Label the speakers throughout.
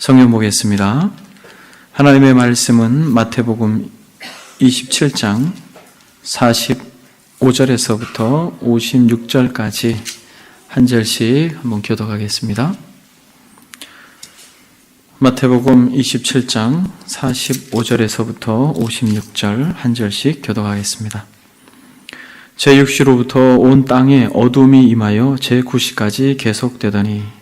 Speaker 1: 성경 보겠습니다. 하나님의 말씀은 마태복음 27장 45절에서부터 56절까지 한 절씩 한번 교독하겠습니다. 마태복음 27장 45절에서부터 56절 한 절씩 교독하겠습니다. 제6시로부터 온 땅에 어둠이 임하여 제9시까지 계속되더니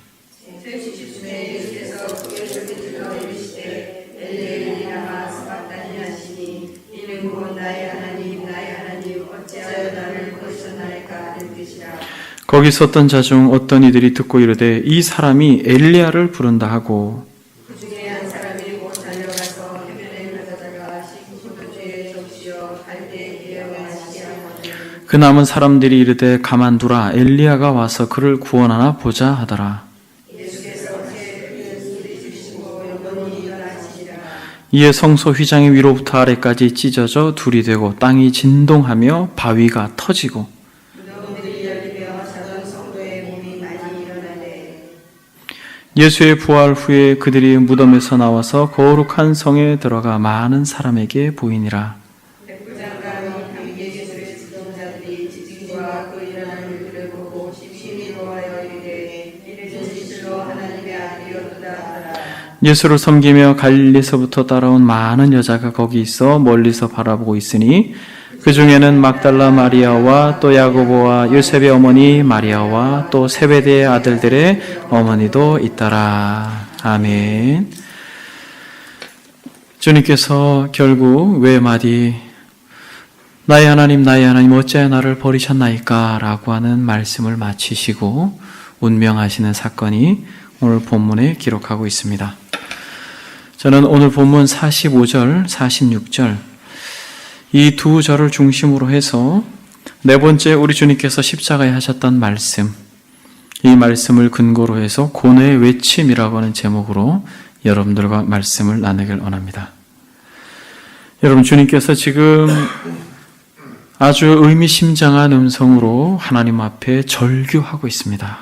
Speaker 1: 거기 섰던 자 중 어떤 이들이 듣고 이르되 이 사람이 엘리야를 부른다 하고
Speaker 2: 그 중에 한 사람이 곧 달려가서 해변에 가져다가 씻고 죄에 적시어 갈대에 이르러 마시게 하거든.
Speaker 1: 그 남은 사람들이 이르되 가만두라 엘리야가 와서 그를 구원하나 보자 하더라.
Speaker 2: 예수께서 그에게 소리 주시고 영원히 일어나시리라.
Speaker 1: 이에 성소 휘장이 위로부터 아래까지 찢어져 둘이 되고 땅이 진동하며 바위가 터지고
Speaker 2: 무덤들이 열리며 자던 성도의 몸이 많이 일어나되
Speaker 1: 예수의 부활 후에 그들이 무덤에서 나와서 거룩한 성에 들어가 많은 사람에게 보이니라.
Speaker 2: 백부장과 그 예수의 지도자들이 지진과 그 일어나는 일을 보고 심히 노하여 이르되 이는 진실로 하나님의 아들이었도다 하더라.
Speaker 1: 예수를 섬기며 갈릴리서부터 따라온 많은 여자가 거기 있어 멀리서 바라보고 있으니 그 중에는 막달라 마리아와 또 야고보와 요셉의 어머니 마리아와 또 세베대의 아들들의 어머니도 있더라. 아멘. 주님께서 결국 외마디 나의 하나님 어찌하여 나를 버리셨나이까 라고 하는 말씀을 마치시고 운명하시는 사건이 오늘 본문에 기록하고 있습니다. 저는 오늘 본문 45절, 46절 이 두 절을 중심으로 해서 네 번째 우리 주님께서 십자가에 하셨던 말씀, 이 말씀을 근거로 해서 고뇌의 외침이라고 하는 제목으로 여러분들과 말씀을 나누길 원합니다. 여러분, 주님께서 지금 아주 의미심장한 음성으로 하나님 앞에 절규하고 있습니다.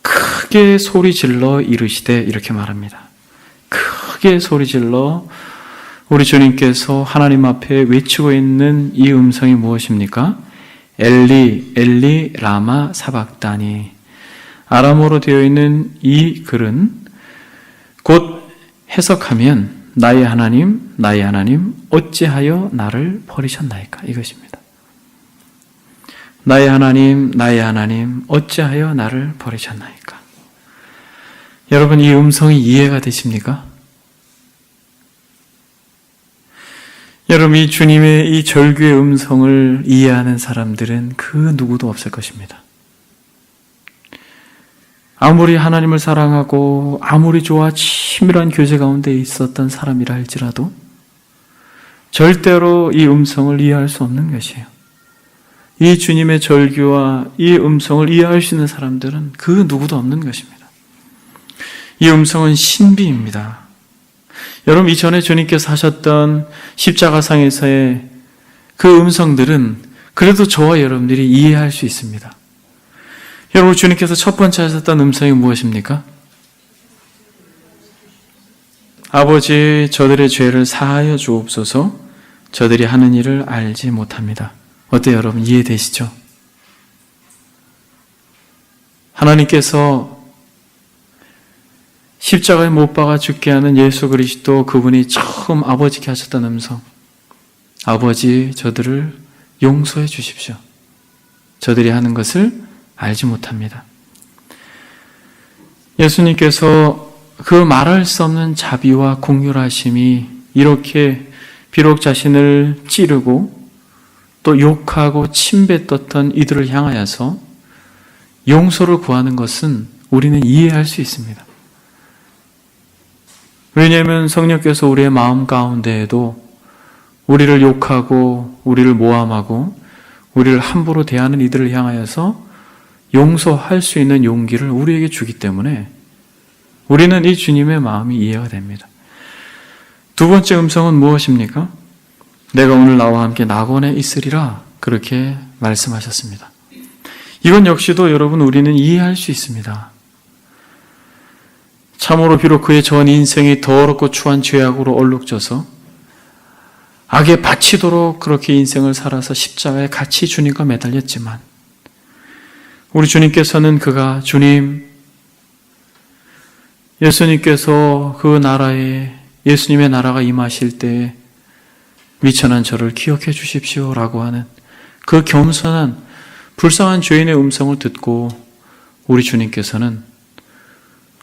Speaker 1: 크게 소리질러 이르시되 이렇게 말합니다. 크게 소리질러 우리 주님께서 하나님 앞에 외치고 있는 이 음성이 무엇입니까? 엘리 엘리 라마 사박다니. 아람어로 되어 있는 이 글은 곧 해석하면 나의 하나님 어찌하여 나를 버리셨나이까 이것입니다. 나의 하나님 어찌하여 나를 버리셨나이까. 여러분, 이 음성이 이해가 되십니까? 여러분, 이 주님의 이 절규의 음성을 이해하는 사람들은 그 누구도 없을 것입니다. 아무리 하나님을 사랑하고 아무리 좋아 치밀한 교제 가운데 있었던 사람이라 할지라도 절대로 이 음성을 이해할 수 없는 것이에요. 이 주님의 절규와 이 음성을 이해할 수 있는 사람들은 그 누구도 없는 것입니다. 이 음성은 신비입니다. 여러분, 이전에 주님께서 하셨던 십자가상에서의 그 음성들은 그래도 저와 여러분들이 이해할 수 있습니다. 여러분, 주님께서 첫 번째 하셨던 음성이 무엇입니까? 아버지, 저들의 죄를 사하여 주옵소서. 저들이 하는 일을 알지 못합니다. 어때요, 여러분? 이해되시죠? 하나님께서 십자가에 못 박아 죽게 하는 예수 그리스도, 그분이 처음 아버지께 하셨던 음성. 아버지, 저들을 용서해 주십시오. 저들이 하는 것을 알지 못합니다. 예수님께서 그 말할 수 없는 자비와 공률하심이 이렇게 비록 자신을 찌르고 또 욕하고 침뱉었던 이들을 향하여서 용서를 구하는 것은 우리는 이해할 수 있습니다. 왜냐하면 성령께서 우리의 마음 가운데에도 우리를 욕하고 우리를 모함하고 우리를 함부로 대하는 이들을 향하여서 용서할 수 있는 용기를 우리에게 주기 때문에 우리는 이 주님의 마음이 이해가 됩니다. 두 번째 음성은 무엇입니까? 내가 오늘 나와 함께 낙원에 있으리라 그렇게 말씀하셨습니다. 이건 역시도 여러분 우리는 이해할 수 있습니다. 참으로 비록 그의 전 인생이 더럽고 추한 죄악으로 얼룩져서 악에 바치도록 그렇게 인생을 살아서 십자가에 같이 주님과 매달렸지만 우리 주님께서는 그가 주님, 예수님께서 그 나라에 예수님의 나라가 임하실 때 미천한 저를 기억해 주십시오라고 하는 그 겸손한 불쌍한 죄인의 음성을 듣고 우리 주님께서는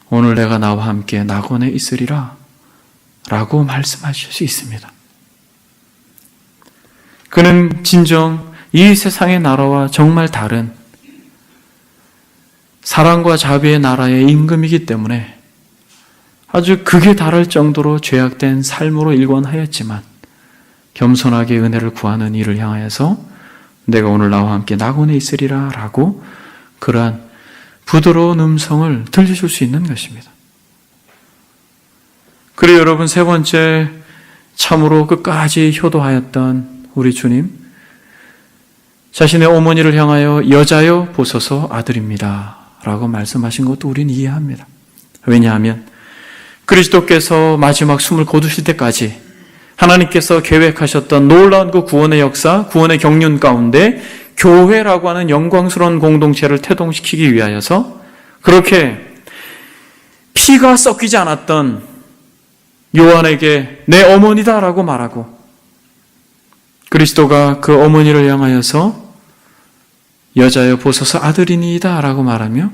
Speaker 1: 오늘 내가 나와 함께 낙원에 있으리라 라고 말씀하실 수 있습니다. 그는 진정 이 세상의 나라와 정말 다른 사랑과 자비의 나라의 임금이기 때문에 아주 극에 달할 정도로 죄악된 삶으로 일관하였지만 겸손하게 은혜를 구하는 이를 향하여서 내가 오늘 나와 함께 낙원에 있으리라 라고 그러한 부드러운 음성을 들려줄 수 있는 것입니다. 그리고 여러분, 세 번째, 참으로 끝까지 효도하였던 우리 주님, 자신의 어머니를 향하여 여자여 보소서 아들입니다 라고 말씀하신 것도 우리는 이해합니다. 왜냐하면 그리스도께서 마지막 숨을 거두실 때까지 하나님께서 계획하셨던 놀라운 그 구원의 역사, 구원의 경륜 가운데 교회라고 하는 영광스러운 공동체를 태동시키기 위하여서 그렇게 피가 섞이지 않았던 요한에게 내 어머니다라고 말하고 그리스도가 그 어머니를 향하여서 여자여 보소서 아들이니이다 라고 말하며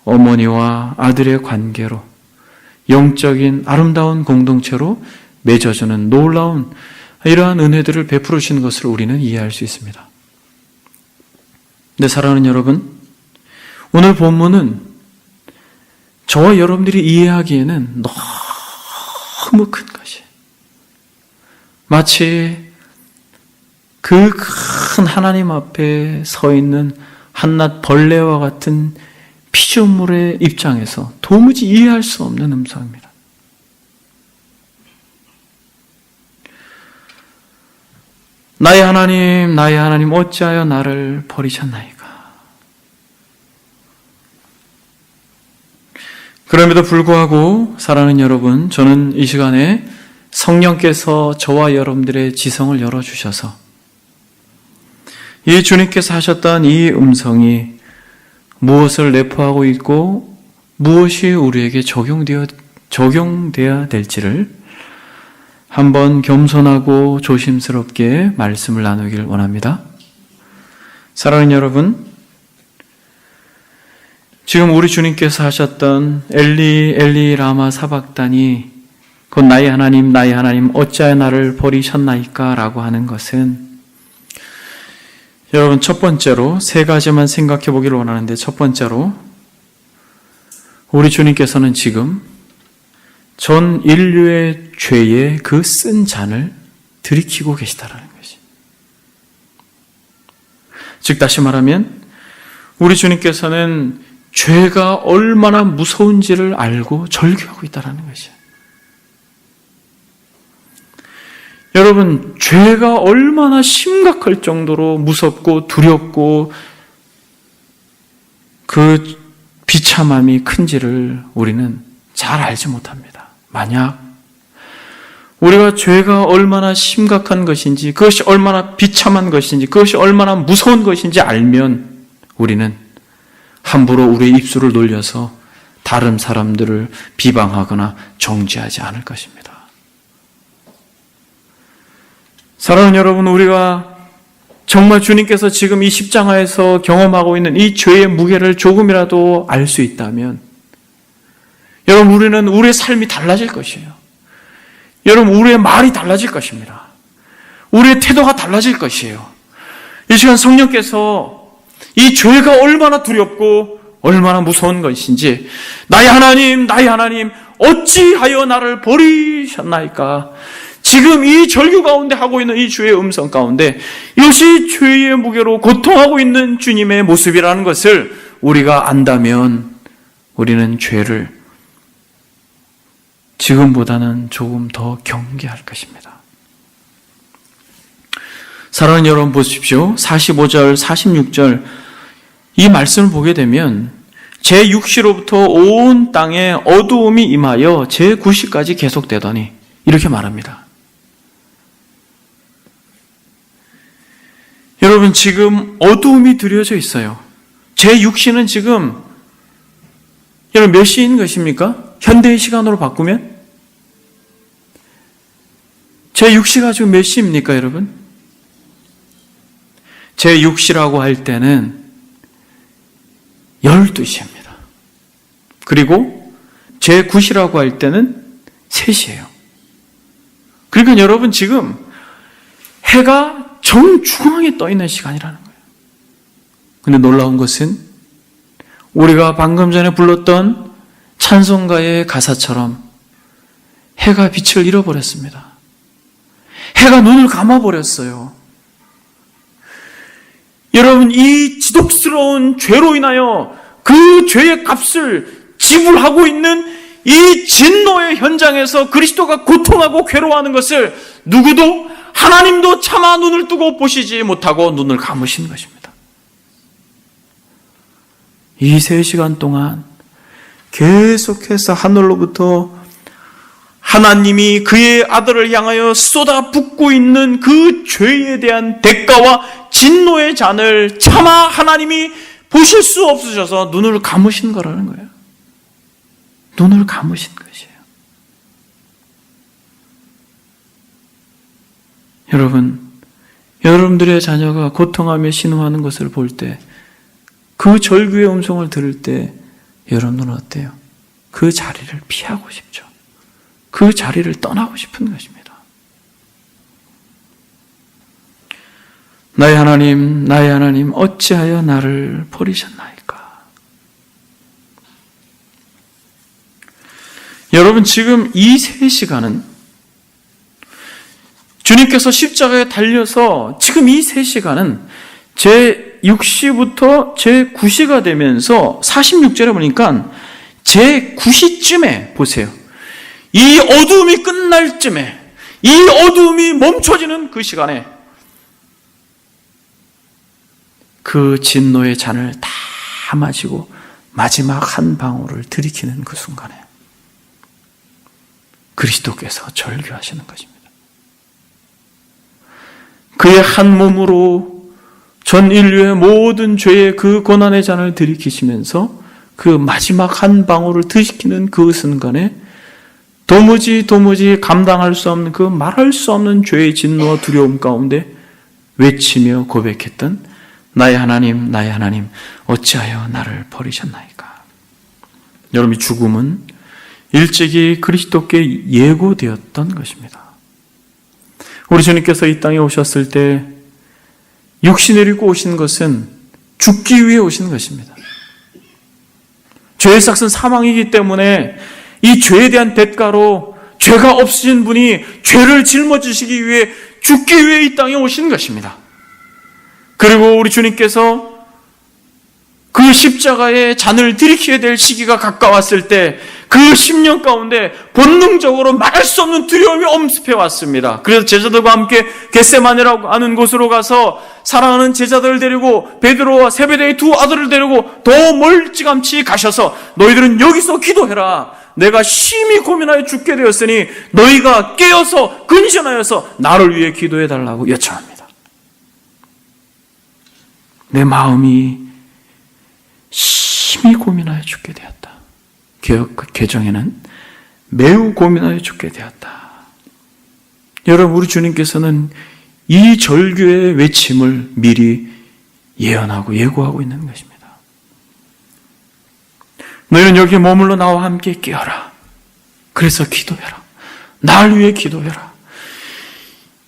Speaker 1: 어머니와 아들의 관계로 영적인 아름다운 공동체로 맺어주는 놀라운 이러한 은혜들을 베풀으시는 것을 우리는 이해할 수 있습니다. 네, 사랑하는 여러분, 오늘 본문은 저와 여러분들이 이해하기에는 너무 큰 것이에요. 마치 그 큰 하나님 앞에 서 있는 한낱 벌레와 같은 피조물의 입장에서 도무지 이해할 수 없는 음성입니다. 나의 하나님, 어찌하여 나를 버리셨나이까? 그럼에도 불구하고 사랑하는 여러분, 저는 이 시간에 성령께서 저와 여러분들의 지성을 열어주셔서 이 주님께서 하셨던 이 음성이 무엇을 내포하고 있고 무엇이 우리에게 적용되어야 될지를 한번 겸손하고 조심스럽게 말씀을 나누길 원합니다. 사랑하는 여러분, 지금 우리 주님께서 하셨던 엘리 엘리 라마 사박단이 곧 나의 하나님 어찌하여 나를 버리셨나이까 라고 하는 것은 여러분, 첫 번째로 세 가지만 생각해 보기를 원하는데, 첫 번째로 우리 주님께서는 지금 전 인류의 죄의 그 쓴 잔을 들이키고 계시다라는 것이. 즉 다시 말하면 우리 주님께서는 죄가 얼마나 무서운지를 알고 절규하고 있다라는 것이에요. 여러분, 죄가 얼마나 심각할 정도로 무섭고 두렵고 그 비참함이 큰지를 우리는 잘 알지 못합니다. 만약 우리가 죄가 얼마나 심각한 것인지, 그것이 얼마나 비참한 것인지, 그것이 얼마나 무서운 것인지 알면 우리는 함부로 우리의 입술을 놀려서 다른 사람들을 비방하거나 정죄하지 않을 것입니다. 사랑하는 여러분, 우리가 정말 주님께서 지금 이 십자가에서 경험하고 있는 이 죄의 무게를 조금이라도 알 수 있다면 여러분, 우리는 우리의 삶이 달라질 것이에요. 여러분, 우리의 말이 달라질 것입니다. 우리의 태도가 달라질 것이에요. 이 시간 성령께서 이 죄가 얼마나 두렵고 얼마나 무서운 것인지, 나의 하나님 어찌하여 나를 버리셨나이까? 지금 이 절규 가운데 하고 있는 이 주의 음성 가운데 이것이 죄의 무게로 고통하고 있는 주님의 모습이라는 것을 우리가 안다면 우리는 죄를 지금보다는 조금 더 경계할 것입니다. 사랑하는 여러분, 보십시오. 45절, 46절 이 말씀을 보게 되면 제6시로부터 온 땅에 어두움이 임하여 제9시까지 계속되더니 이렇게 말합니다. 여러분, 지금 어두움이 드려져 있어요. 제6시는 지금 여러분 몇 시인 것입니까? 현대의 시간으로 바꾸면 제6시가 지금 몇 시입니까, 여러분? 제6시라고 할 때는 12시입니다. 그리고 제9시라고 할 때는 3시예요. 그러니까 여러분, 지금 해가 정중앙에 떠 있는 시간이라는 거예요. 근데 놀라운 것은 우리가 방금 전에 불렀던 찬송가의 가사처럼 해가 빛을 잃어버렸습니다. 해가 눈을 감아버렸어요. 여러분, 이 지독스러운 죄로 인하여 그 죄의 값을 지불하고 있는 이 진노의 현장에서 그리스도가 고통하고 괴로워하는 것을 누구도, 하나님도 차마 눈을 뜨고 보시지 못하고 눈을 감으신 것입니다. 이 3시간 동안 계속해서 하늘로부터 하나님이 그의 아들을 향하여 쏟아붓고 있는 그 죄에 대한 대가와 진노의 잔을 차마 하나님이 보실 수 없으셔서 눈을 감으신 거라는 거예요. 눈을 감으신 것이에요. 여러분, 여러분들의 자녀가 고통하며 신음하는 것을 볼 때, 그 절규의 음성을 들을 때 여러분은 어때요? 그 자리를 피하고 싶죠. 그 자리를 떠나고 싶은 것입니다. 나의 하나님, 어찌하여 나를 버리셨나이까? 여러분, 지금 이 3시간은 주님께서 십자가에 달려서 지금 이 3시간은 제6시부터 제9시가 되면서 46절에 보니까 제9시쯤에 보세요. 이 어두움이 끝날 쯤에, 이 어두움이 멈춰지는 그 시간에 그 진노의 잔을 다 마시고 마지막 한 방울을 들이키는 그 순간에 그리스도께서 절규하시는 것입니다. 그의 한 몸으로 전 인류의 모든 죄의 그 고난의 잔을 들이키시면서 그 마지막 한 방울을 들이키는 그 순간에 도무지 감당할 수 없는 그 말할 수 없는 죄의 진노와 두려움 가운데 외치며 고백했던 나의 하나님, 어찌하여 나를 버리셨나이까? 여러분, 죽음은 일찍이 그리스도께 예고되었던 것입니다. 우리 주님께서 이 땅에 오셨을 때 육신을 입고 오신 것은 죽기 위해 오신 것입니다. 죄의 삭은 사망이기 때문에 이 죄에 대한 대가로 죄가 없으신 분이 죄를 짊어지시기 위해 죽기 위해 이 땅에 오신 것입니다. 그리고 우리 주님께서 그 십자가의 잔을 들이켜야 될 시기가 가까웠을 때 그 10년 가운데 본능적으로 말할 수 없는 두려움이 엄습해 왔습니다. 그래서 제자들과 함께 겟세마네라고 하는 곳으로 가서 사랑하는 제자들을 데리고 베드로와 세베대의 두 아들을 데리고 더 멀찌감치 가셔서 너희들은 여기서 기도해라. 내가 심히 고민하여 죽게 되었으니 너희가 깨어서 근신하여서 나를 위해 기도해 달라고 요청합니다. 내 마음이 심히 고민하여 죽게 되었다. 개역 개정에는 매우 고민하여 죽게 되었다. 여러분, 우리 주님께서는 이 절규의 외침을 미리 예언하고 예고하고 있는 것입니다. 너희는 여기 머물러 나와 함께 깨어라. 그래서 기도해라. 날 위해 기도해라.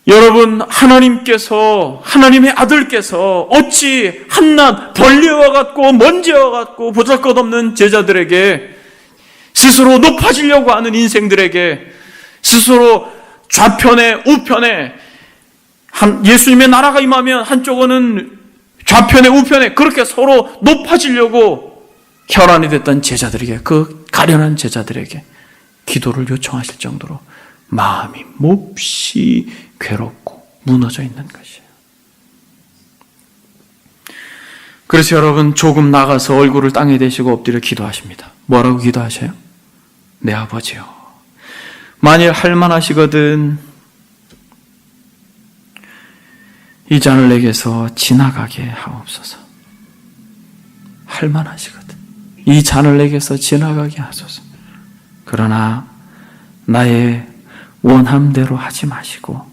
Speaker 1: 여러분, 하나님의 아들께서 어찌 한낱 벌레와 같고 먼지와 같고 보잘것없는 제자들에게, 스스로 높아지려고 하는 인생들에게, 스스로 좌편에 우편에 예수님의 나라가 임하면 한쪽은 좌편에 우편에 그렇게 서로 높아지려고 혈안이 됐던 제자들에게, 그 가련한 제자들에게 기도를 요청하실 정도로 마음이 몹시 괴롭고 무너져 있는 것이에요. 그래서 여러분 조금 나가서 얼굴을 땅에 대시고 엎드려 기도하십니다. 뭐라고 기도하셔요? 내 아버지요, 만일 할만하시거든 이 잔을 내게서 지나가게 하옵소서. 할만하시거든 이 잔을 내게서 지나가게 하소서. 그러나 나의 원함대로 하지 마시고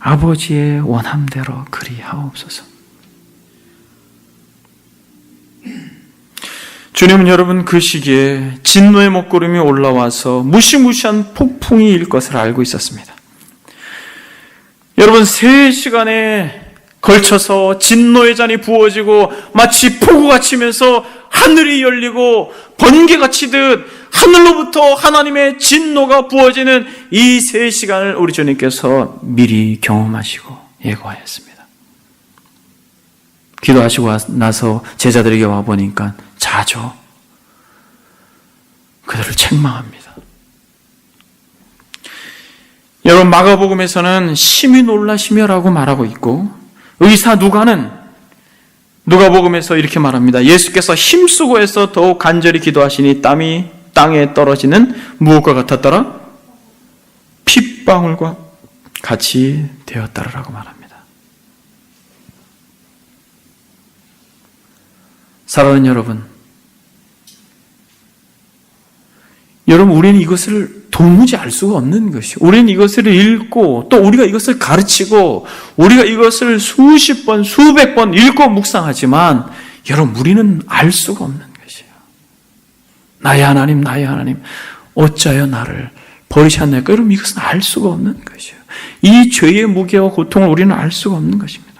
Speaker 1: 아버지의 원함대로 그리하옵소서. 주님은 여러분 그 시기에 진노의 먹구름이 올라와서 무시무시한 폭풍이 일 것을 알고 있었습니다. 여러분 3시간에 걸쳐서 진노의 잔이 부어지고 마치 폭우가 치면서 하늘이 열리고 번개가 치듯 하늘로부터 하나님의 진노가 부어지는 이 3시간을 우리 주님께서 미리 경험하시고 예고하였습니다. 기도하시고 나서 제자들에게 와보니까 자죠. 그들을 책망합니다. 여러분 마가복음에서는 심히 놀라시며라고 말하고 있고 의사 누가복음에서 이렇게 말합니다. 예수께서 힘쓰고 해서 더욱 간절히 기도하시니 땀이 땅에 떨어지는 무엇과 같았더라? 핏방울과 같이 되었다라고 말합니다. 사랑하는 여러분 우리는 이것을 도무지 알 수가 없는 것이요. 우리는 이것을 읽고 또 우리가 이것을 가르치고 우리가 이것을 수십 번, 수백 번 읽고 묵상하지만 여러분 우리는 알 수가 없는 것이에요. 나의 하나님, 어찌하여 나를 버리셨나이까? 여러분 이것은 알 수가 없는 것이에요. 이 죄의 무게와 고통을 우리는 알 수가 없는 것입니다.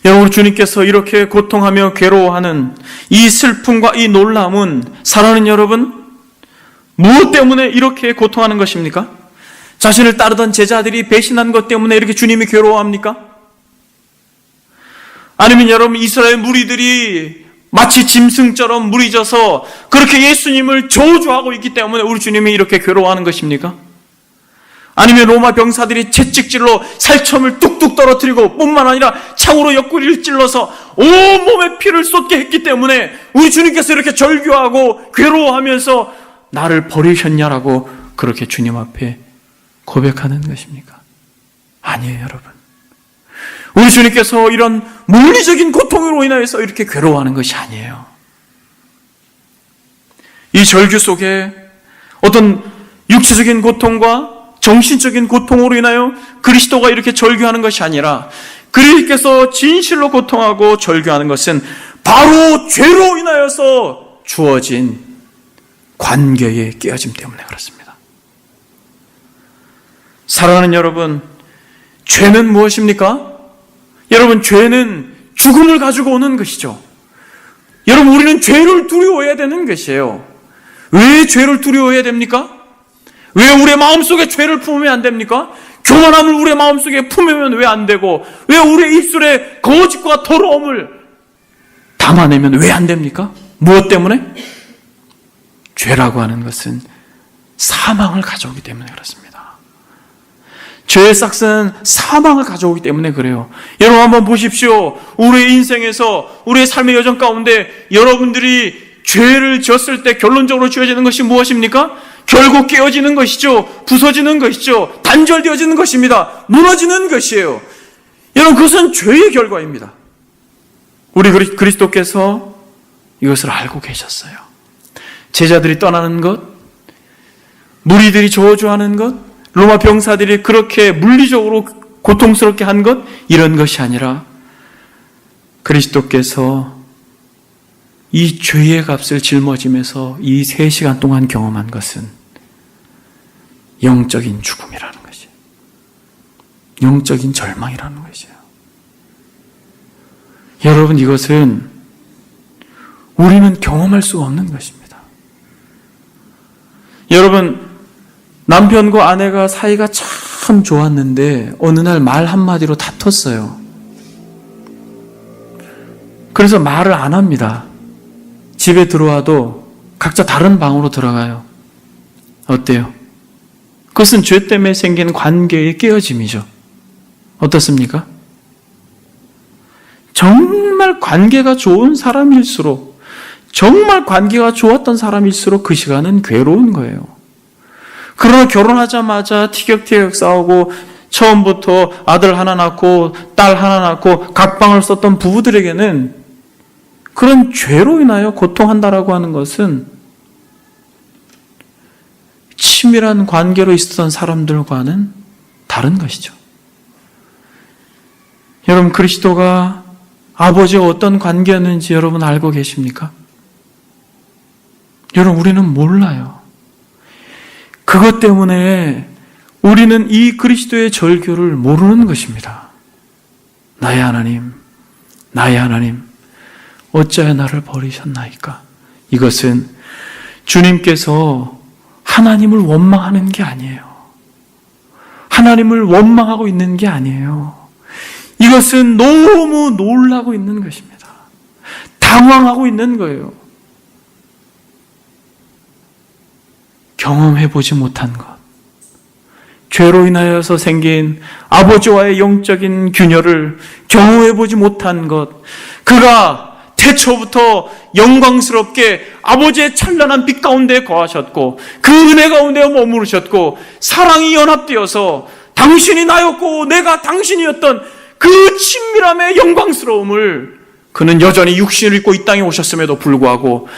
Speaker 1: 여러분 주님께서 이렇게 고통하며 괴로워하는 이 슬픔과 이 놀라움은 사랑하는 여러분 무엇 때문에 이렇게 고통하는 것입니까? 자신을 따르던 제자들이 배신한 것 때문에 이렇게 주님이 괴로워합니까? 아니면 여러분 이스라엘 무리들이 마치 짐승처럼 무리져서 그렇게 예수님을 저주하고 있기 때문에 우리 주님이 이렇게 괴로워하는 것입니까? 아니면 로마 병사들이 채찍질로 살점을 뚝뚝 떨어뜨리고 뿐만 아니라 창으로 옆구리를 찔러서 온몸에 피를 쏟게 했기 때문에 우리 주님께서 이렇게 절규하고 괴로워하면서 나를 버리셨냐라고 그렇게 주님 앞에 고백하는 것입니까? 아니에요, 여러분. 우리 주님께서 이런 물리적인 고통으로 인하여서 이렇게 괴로워하는 것이 아니에요. 이 절규 속에 어떤 육체적인 고통과 정신적인 고통으로 인하여 그리스도가 이렇게 절규하는 것이 아니라 그리스도께서 진실로 고통하고 절규하는 것은 바로 죄로 인하여서 주어진 관계의 깨어짐 때문에 그렇습니다. 사랑하는 여러분, 죄는 무엇입니까? 여러분, 죄는 죽음을 가지고 오는 것이죠. 여러분, 우리는 죄를 두려워해야 되는 것이에요. 왜 죄를 두려워해야 됩니까? 왜 우리의 마음속에 죄를 품으면 안 됩니까? 교만함을 우리의 마음속에 품으면 왜 안 되고 왜 우리의 입술에 거짓과 더러움을 담아내면 왜 안 됩니까? 무엇 때문에? 죄라고 하는 것은 사망을 가져오기 때문에 그렇습니다. 죄의 싹은 사망을 가져오기 때문에 그래요. 여러분 한번 보십시오. 우리의 인생에서 우리의 삶의 여정 가운데 여러분들이 죄를 지었을 때 결론적으로 지어지는 것이 무엇입니까? 결국 깨어지는 것이죠. 부서지는 것이죠. 단절되어지는 것입니다. 무너지는 것이에요. 여러분 그것은 죄의 결과입니다. 우리 그리스도께서 이것을 알고 계셨어요. 제자들이 떠나는 것, 무리들이 저주하는 것, 로마 병사들이 그렇게 물리적으로 고통스럽게 한 것, 이런 것이 아니라 그리스도께서 이 죄의 값을 짊어지면서 이 3시간 동안 경험한 것은 영적인 죽음이라는 것이에요. 영적인 절망이라는 것이에요. 여러분 이것은 우리는 경험할 수가 없는 것입니다. 여러분 남편과 아내가 사이가 참 좋았는데 어느 날 말 한마디로 다퉜어요. 그래서 말을 안 합니다. 집에 들어와도 각자 다른 방으로 들어가요. 어때요? 그것은 죄 때문에 생긴 관계의 깨어짐이죠. 어떻습니까? 정말 관계가 좋은 사람일수록, 정말 관계가 좋았던 사람일수록 그 시간은 괴로운 거예요. 그러나 결혼하자마자 티격태격 싸우고 처음부터 아들 하나 낳고 딸 하나 낳고 각방을 썼던 부부들에게는 그런 죄로 인하여 고통한다라고 하는 것은 친밀한 관계로 있었던 사람들과는 다른 것이죠. 여러분, 그리스도가 아버지와 어떤 관계였는지 여러분 알고 계십니까? 여러분, 우리는 몰라요. 그것 때문에 우리는 이 그리스도의 절규를 모르는 것입니다. 나의 하나님, 나의 하나님, 어찌하여 나를 버리셨나이까? 이것은 주님께서 하나님을 원망하는 게 아니에요. 하나님을 원망하고 있는 게 아니에요. 이것은 너무 놀라고 있는 것입니다. 당황하고 있는 거예요. 경험해보지 못한 것, 죄로 인하여서 생긴 아버지와의 영적인 균열을 경험해보지 못한 것, 그가 태초부터 영광스럽게 아버지의 찬란한 빛 가운데 거하셨고 그 은혜 가운데 머무르셨고 사랑이 연합되어서 당신이 나였고 내가 당신이었던 그 친밀함의 영광스러움을 그는 여전히 육신을 입고 이 땅에 오셨음에도 불구하고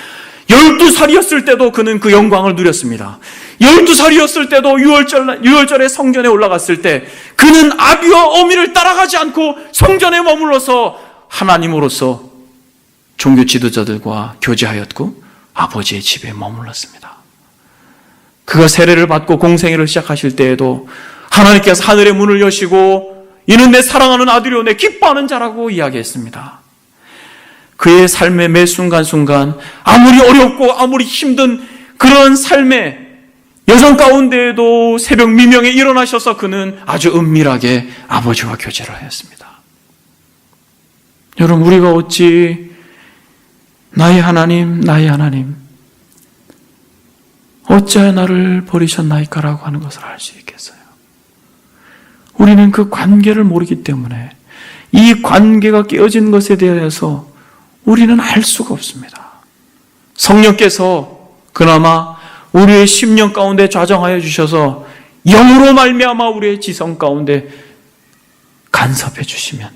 Speaker 1: 12살이었을 때도 그는 그 영광을 누렸습니다. 12살이었을 때도 유월절에 성전에 올라갔을 때 그는 아비와 어미를 따라가지 않고 성전에 머물러서 하나님으로서 종교 지도자들과 교제하였고 아버지의 집에 머물렀습니다. 그가 세례를 받고 공생애를 시작하실 때에도 하나님께서 하늘의 문을 여시고 이는 내 사랑하는 아들이요 내 기뻐하는 자라고 이야기했습니다. 그의 삶의 매 순간순간 아무리 어렵고 아무리 힘든 그런 삶의 여정 가운데에도 새벽 미명에 일어나셔서 그는 아주 은밀하게 아버지와 교제를 하였습니다. 여러분, 우리가 어찌 나의 하나님, 나의 하나님, 어찌하여 나를 버리셨나이까? 라고 하는 것을 알 수 있겠어요? 우리는 그 관계를 모르기 때문에 이 관계가 깨어진 것에 대해서 우리는 알 수가 없습니다. 성령께서 그나마 우리의 심령 가운데 좌정하여 주셔서 영으로 말미암아 우리의 지성 가운데 간섭해 주시면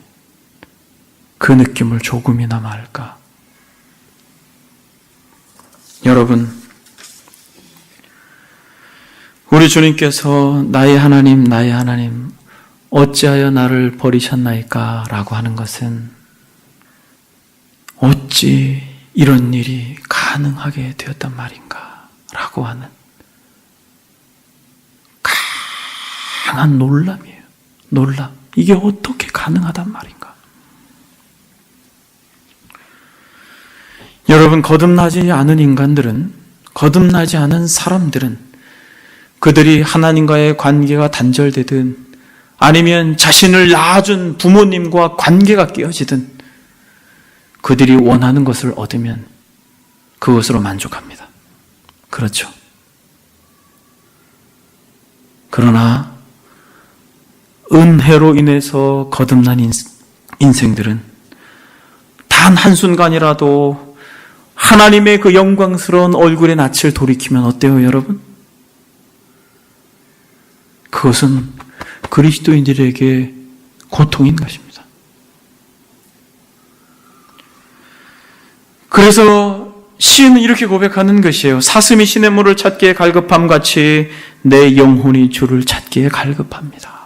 Speaker 1: 그 느낌을 조금이나마 알까? 여러분, 우리 주님께서 나의 하나님, 나의 하나님, 어찌하여 나를 버리셨나이까? 라고 하는 것은 어찌 이런 일이 가능하게 되었단 말인가? 라고 하는 강한 놀람이에요. 놀람. 이게 어떻게 가능하단 말인가? 여러분, 거듭나지 않은 인간들은, 거듭나지 않은 사람들은 그들이 하나님과의 관계가 단절되든 아니면 자신을 낳아준 부모님과 관계가 깨어지든 그들이 원하는 것을 얻으면 그것으로 만족합니다. 그렇죠. 그러나 은혜로 인해서 거듭난 인생들은 단 한순간이라도 하나님의 그 영광스러운 얼굴의 낯을 돌이키면 어때요, 여러분? 그것은 그리스도인들에게 고통인 것입니다. 그래서 시인은 이렇게 고백하는 것이에요. 사슴이 시냇물을 찾기에 갈급함같이 내 영혼이 주를 찾기에 갈급합니다.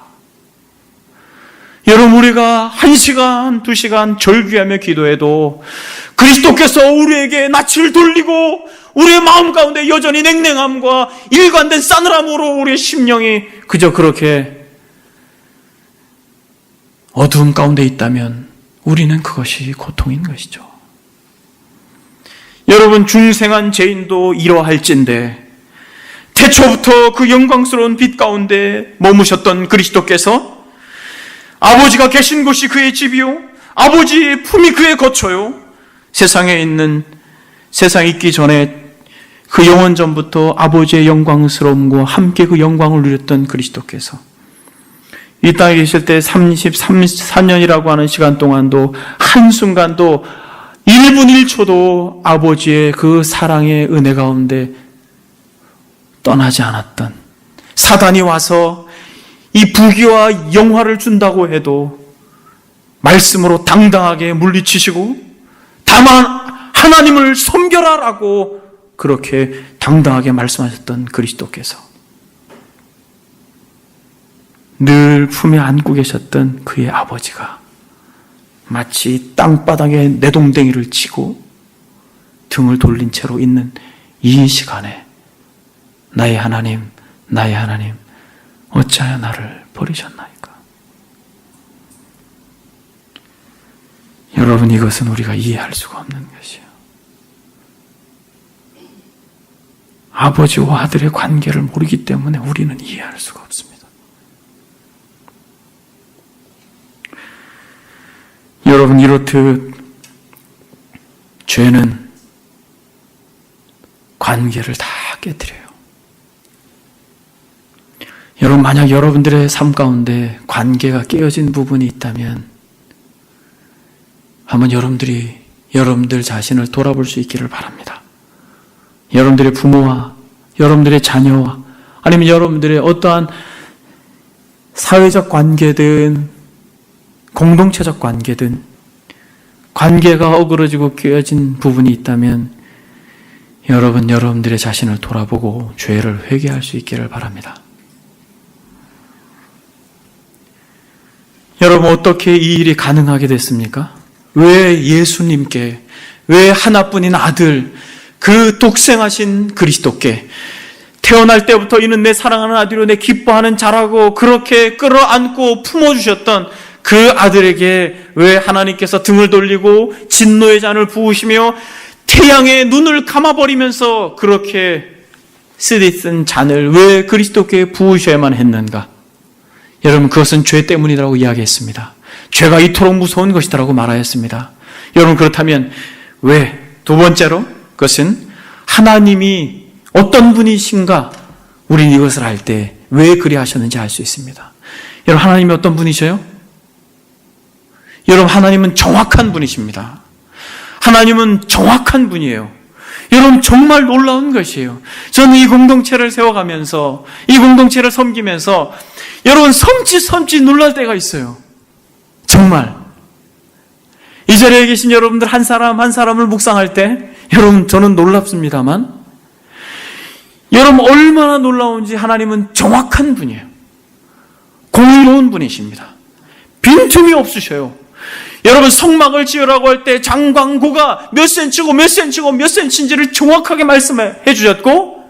Speaker 1: 여러분, 우리가 1시간, 2시간 절규하며 기도해도 그리스도께서 우리에게 낯을 돌리고 우리의 마음 가운데 여전히 냉랭함과 일관된 싸늘함으로 우리의 심령이 그저 그렇게 어두움 가운데 있다면 우리는 그것이 고통인 것이죠. 여러분, 중생한 죄인도 이러할진대 태초부터 그 영광스러운 빛 가운데 머무셨던 그리스도께서 아버지가 계신 곳이 그의 집이요 아버지의 품이 그의 거처요 세상에 있기 전에 그 영원 전부터 아버지의 영광스러움과 함께 그 영광을 누렸던 그리스도께서 이 땅에 계실 때 34년이라고 하는 시간 동안도 한순간도 1분 1초도 아버지의 그 사랑의 은혜 가운데 떠나지 않았던, 사단이 와서 이 부귀와 영화를 준다고 해도 말씀으로 당당하게 물리치시고, 다만 하나님을 섬겨라라고 그렇게 당당하게 말씀하셨던 그리스도께서 늘 품에 안고 계셨던 그의 아버지가 마치 땅바닥에 내동댕이를 치고 등을 돌린 채로 있는 이 시간에 나의 하나님, 나의 하나님, 어찌하여 나를 버리셨나이까? 여러분, 이것은 우리가 이해할 수가 없는 것이에요. 아버지와 아들의 관계를 모르기 때문에 우리는 이해할 수가 없습니다. 여러분, 이렇듯 죄는 관계를 다 깨뜨려요. 여러분, 만약 여러분들의 삶 가운데 관계가 깨어진 부분이 있다면 한번 여러분들 자신을 돌아볼 수 있기를 바랍니다. 여러분들의 부모와 여러분들의 자녀와 아니면 여러분들의 어떠한 사회적 관계든 공동체적 관계든 관계가 어그러지고 깨어진 부분이 있다면 여러분들의 자신을 돌아보고 죄를 회개할 수 있기를 바랍니다. 여러분, 어떻게 이 일이 가능하게 됐습니까? 왜 예수님께, 왜 하나뿐인 아들, 그 독생하신 그리스도께 태어날 때부터 이는 내 사랑하는 아들이요 내 기뻐하는 자라고 그렇게 끌어안고 품어주셨던 그 아들에게 왜 하나님께서 등을 돌리고 진노의 잔을 부으시며 태양의 눈을 감아버리면서 그렇게 쓰디쓴 잔을 왜 그리스도께 부으셔야만 했는가? 여러분, 그것은 죄 때문이라고 이야기했습니다. 죄가 이토록 무서운 것이다라고 말하였습니다. 여러분, 그렇다면 왜? 두 번째로 그것은 하나님이 어떤 분이신가? 우리는 이것을 알 때 왜 그리 하셨는지 알 수 있습니다. 여러분, 하나님이 어떤 분이셔요? 여러분, 하나님은 정확한 분이십니다. 하나님은 정확한 분이에요. 여러분, 정말 놀라운 것이에요. 저는 이 공동체를 세워가면서, 이 공동체를 섬기면서 여러분, 섬찟 놀랄 때가 있어요. 정말. 이 자리에 계신 여러분들 한 사람 한 사람을 묵상할 때 여러분, 저는 놀랍습니다만 여러분, 얼마나 놀라운지 하나님은 정확한 분이에요. 공의로운 분이십니다. 빈틈이 없으셔요. 여러분, 성막을 지으라고 할 때 장광고가 몇 센치고 몇 센치고 몇 센치인지를 정확하게 말씀해 주셨고,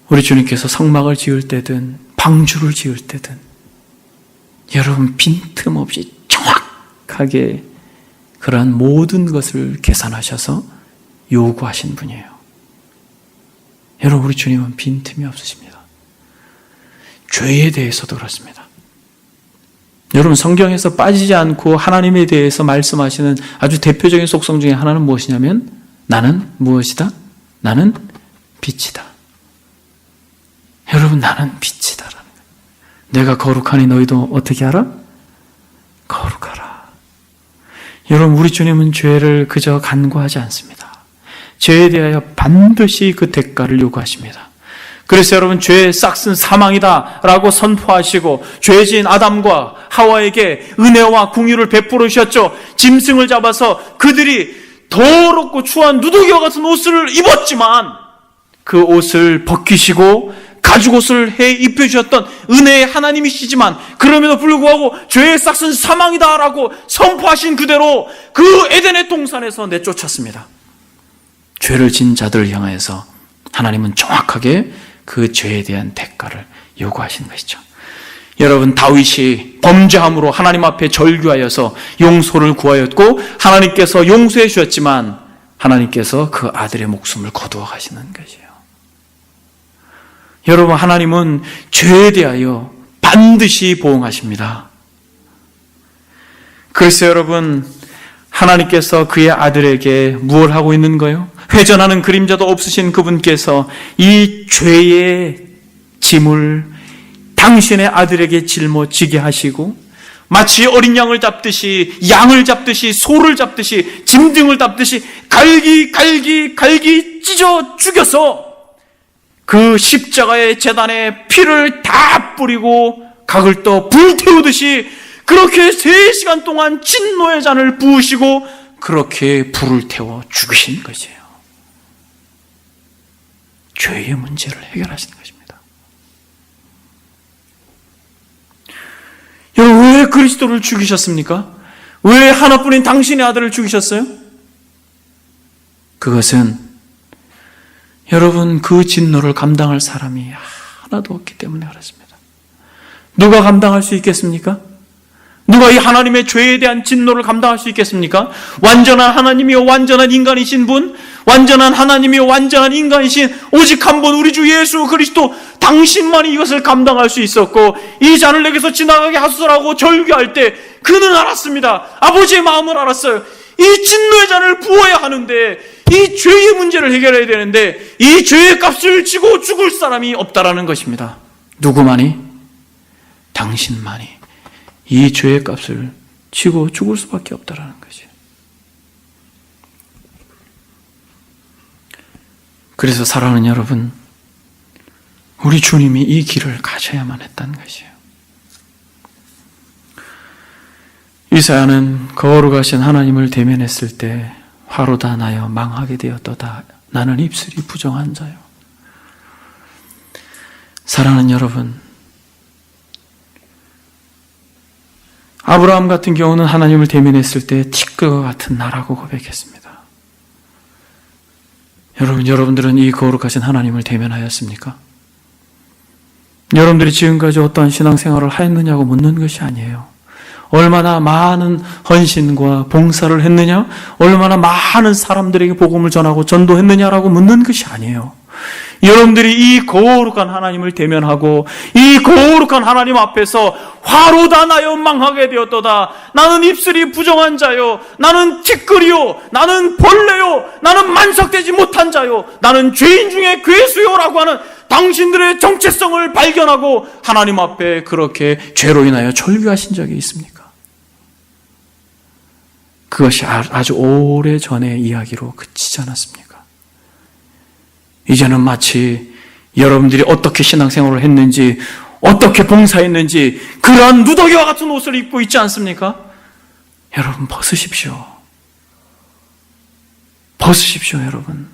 Speaker 1: 우리 주님께서 성막을 지을 때든 방주를 지을 때든 여러분, 빈틈없이 정확하게 그러한 모든 것을 계산하셔서 요구하신 분이에요. 여러분, 우리 주님은 빈틈이 없으십니다. 죄에 대해서도 그렇습니다. 여러분, 성경에서 빠지지 않고 하나님에 대해서 말씀하시는 아주 대표적인 속성 중에 하나는 무엇이냐면 나는 무엇이다? 나는 빛이다. 여러분, 나는 빛이다라는 거예요. 내가 거룩하니 너희도 어떻게 하라? 거룩하라. 여러분, 우리 주님은 죄를 그저 간구하지 않습니다. 죄에 대하여 반드시 그 대가를 요구하십니다. 그래서 여러분, 죄의 싹은 사망이다 라고 선포하시고 죄지은 아담과 하와에게 은혜와 긍휼을 베풀어 주셨죠. 짐승을 잡아서 그들이 더럽고 추한 누더기와 같은 옷을 입었지만 그 옷을 벗기시고 가죽옷을 해 입혀주셨던 은혜의 하나님이시지만 그럼에도 불구하고 죄의 싹은 사망이다 라고 선포하신 그대로 그 에덴의 동산에서 내쫓았습니다. 죄를 진 자들을 향해서 하나님은 정확하게 그 죄에 대한 대가를 요구하신 것이죠. 여러분, 다윗이 범죄함으로 하나님 앞에 절규하여서 용서를 구하였고 하나님께서 용서해 주셨지만 하나님께서 그 아들의 목숨을 거두어 가시는 것이에요. 여러분, 하나님은 죄에 대하여 반드시 보응하십니다. 그래서 여러분, 하나님께서 그의 아들에게 무엇을 하고 있는 거예요? 회전하는 그림자도 없으신 그분께서 이 죄의 짐을 당신의 아들에게 짊어지게 하시고 마치 어린 양을 잡듯이, 양을 잡듯이, 소를 잡듯이, 짐 등을 잡듯이 갈기 찢어 죽여서 그 십자가의 제단에 피를 다 뿌리고 각을 떠 불태우듯이 그렇게 3시간 동안 진노의 잔을 부으시고 그렇게 불을 태워 죽으신 것이에요. 죄의 문제를 해결하시는 것입니다. 여러분, 왜 그리스도를 죽이셨습니까? 왜 하나뿐인 당신의 아들을 죽이셨어요? 그것은 여러분 그 진노를 감당할 사람이 하나도 없기 때문에 그렇습니다. 누가 감당할 수 있겠습니까? 누가 이 하나님의 죄에 대한 진노를 감당할 수 있겠습니까? 완전한 하나님이요 완전한 인간이신 분, 완전한 하나님이요 완전한 인간이신 오직 한 분 우리 주 예수 그리스도 당신만이 이것을 감당할 수 있었고, 이 잔을 내게서 지나가게 하소서라고 절규할 때 그는 알았습니다. 아버지의 마음을 알았어요. 이 진노의 잔을 부어야 하는데, 이 죄의 문제를 해결해야 되는데 이 죄의 값을 지고 죽을 사람이 없다라는 것입니다. 누구만이? 당신만이 이 죄의 값을 지고 죽을 수밖에 없다라는 것이에요. 그래서 사랑하는 여러분, 우리 주님이 이 길을 가셔야만 했다는 것이에요. 이사야는 거룩하신 하나님을 대면했을 때 화로다 나여 망하게 되었도다. 나는 입술이 부정한 자요. 사랑하는 여러분, 아브라함 같은 경우는 하나님을 대면했을 때 티끌과 같은 나라고 고백했습니다. 여러분들은 이 거룩하신 하나님을 대면하였습니까? 여러분들이 지금까지 어떠한 신앙생활을 하였느냐고 묻는 것이 아니에요. 얼마나 많은 헌신과 봉사를 했느냐, 얼마나 많은 사람들에게 복음을 전하고 전도했느냐라고 묻는 것이 아니에요. 여러분들이 이 거룩한 하나님을 대면하고 이 거룩한 하나님 앞에서 화로다 나여 망하게 되었도다. 나는 입술이 부정한 자요, 나는 티끌이요, 나는 벌레요, 나는 만삭되지 못한 자요, 나는 죄인 중에 괴수요라고 하는 당신들의 정체성을 발견하고 하나님 앞에 그렇게 죄로 인하여 절규하신 적이 있습니까? 그것이 아주 오래전의 이야기로 그치지 않았습니까? 이제는 마치 여러분들이 어떻게 신앙생활을 했는지, 어떻게 봉사했는지 그러한 누더기와 같은 옷을 입고 있지 않습니까? 여러분, 벗으십시오. 벗으십시오, 여러분.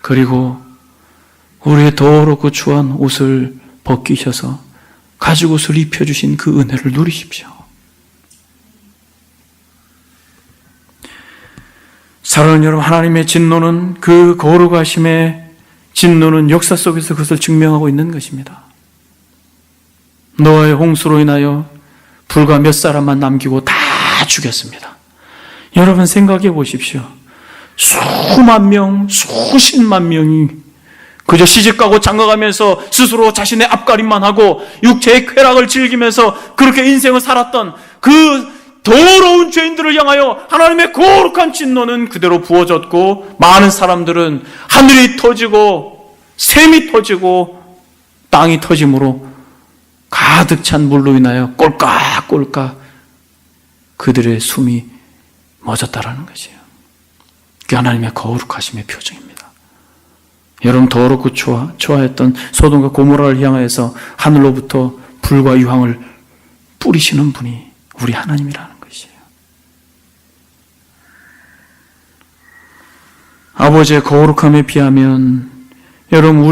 Speaker 1: 그리고 우리의 더럽고 추한 옷을 벗기셔서 가죽옷을 입혀주신 그 은혜를 누리십시오. 사랑하는 여러분, 하나님의 진노는, 그 거룩하심의 진노는 역사 속에서 그것을 증명하고 있는 것입니다. 노아의 홍수로 인하여 불과 몇 사람만 남기고 다 죽였습니다. 여러분 생각해 보십시오. 수만 명, 수십만 명이 그저 시집가고 장가가면서 스스로 자신의 앞가림만 하고 육체의 쾌락을 즐기면서 그렇게 인생을 살았던 그 더러운 죄인들을 향하여 하나님의 거룩한 진노는 그대로 부어졌고, 많은 사람들은 하늘이 터지고 샘이 터지고 땅이 터짐으로 가득 찬 물로 인하여 꼴깍꼴깍 그들의 숨이 멎었다라는 것이에요. 그게 하나님의 거룩하심의 표정입니다. 여러분, 더럽고 초라했던 소돔과 고모라를 향하여서 하늘로부터 불과 유황을 뿌리시는 분이 우리 하나님이라는 것이에요. 아버지의 거룩함에 비하면 여러분,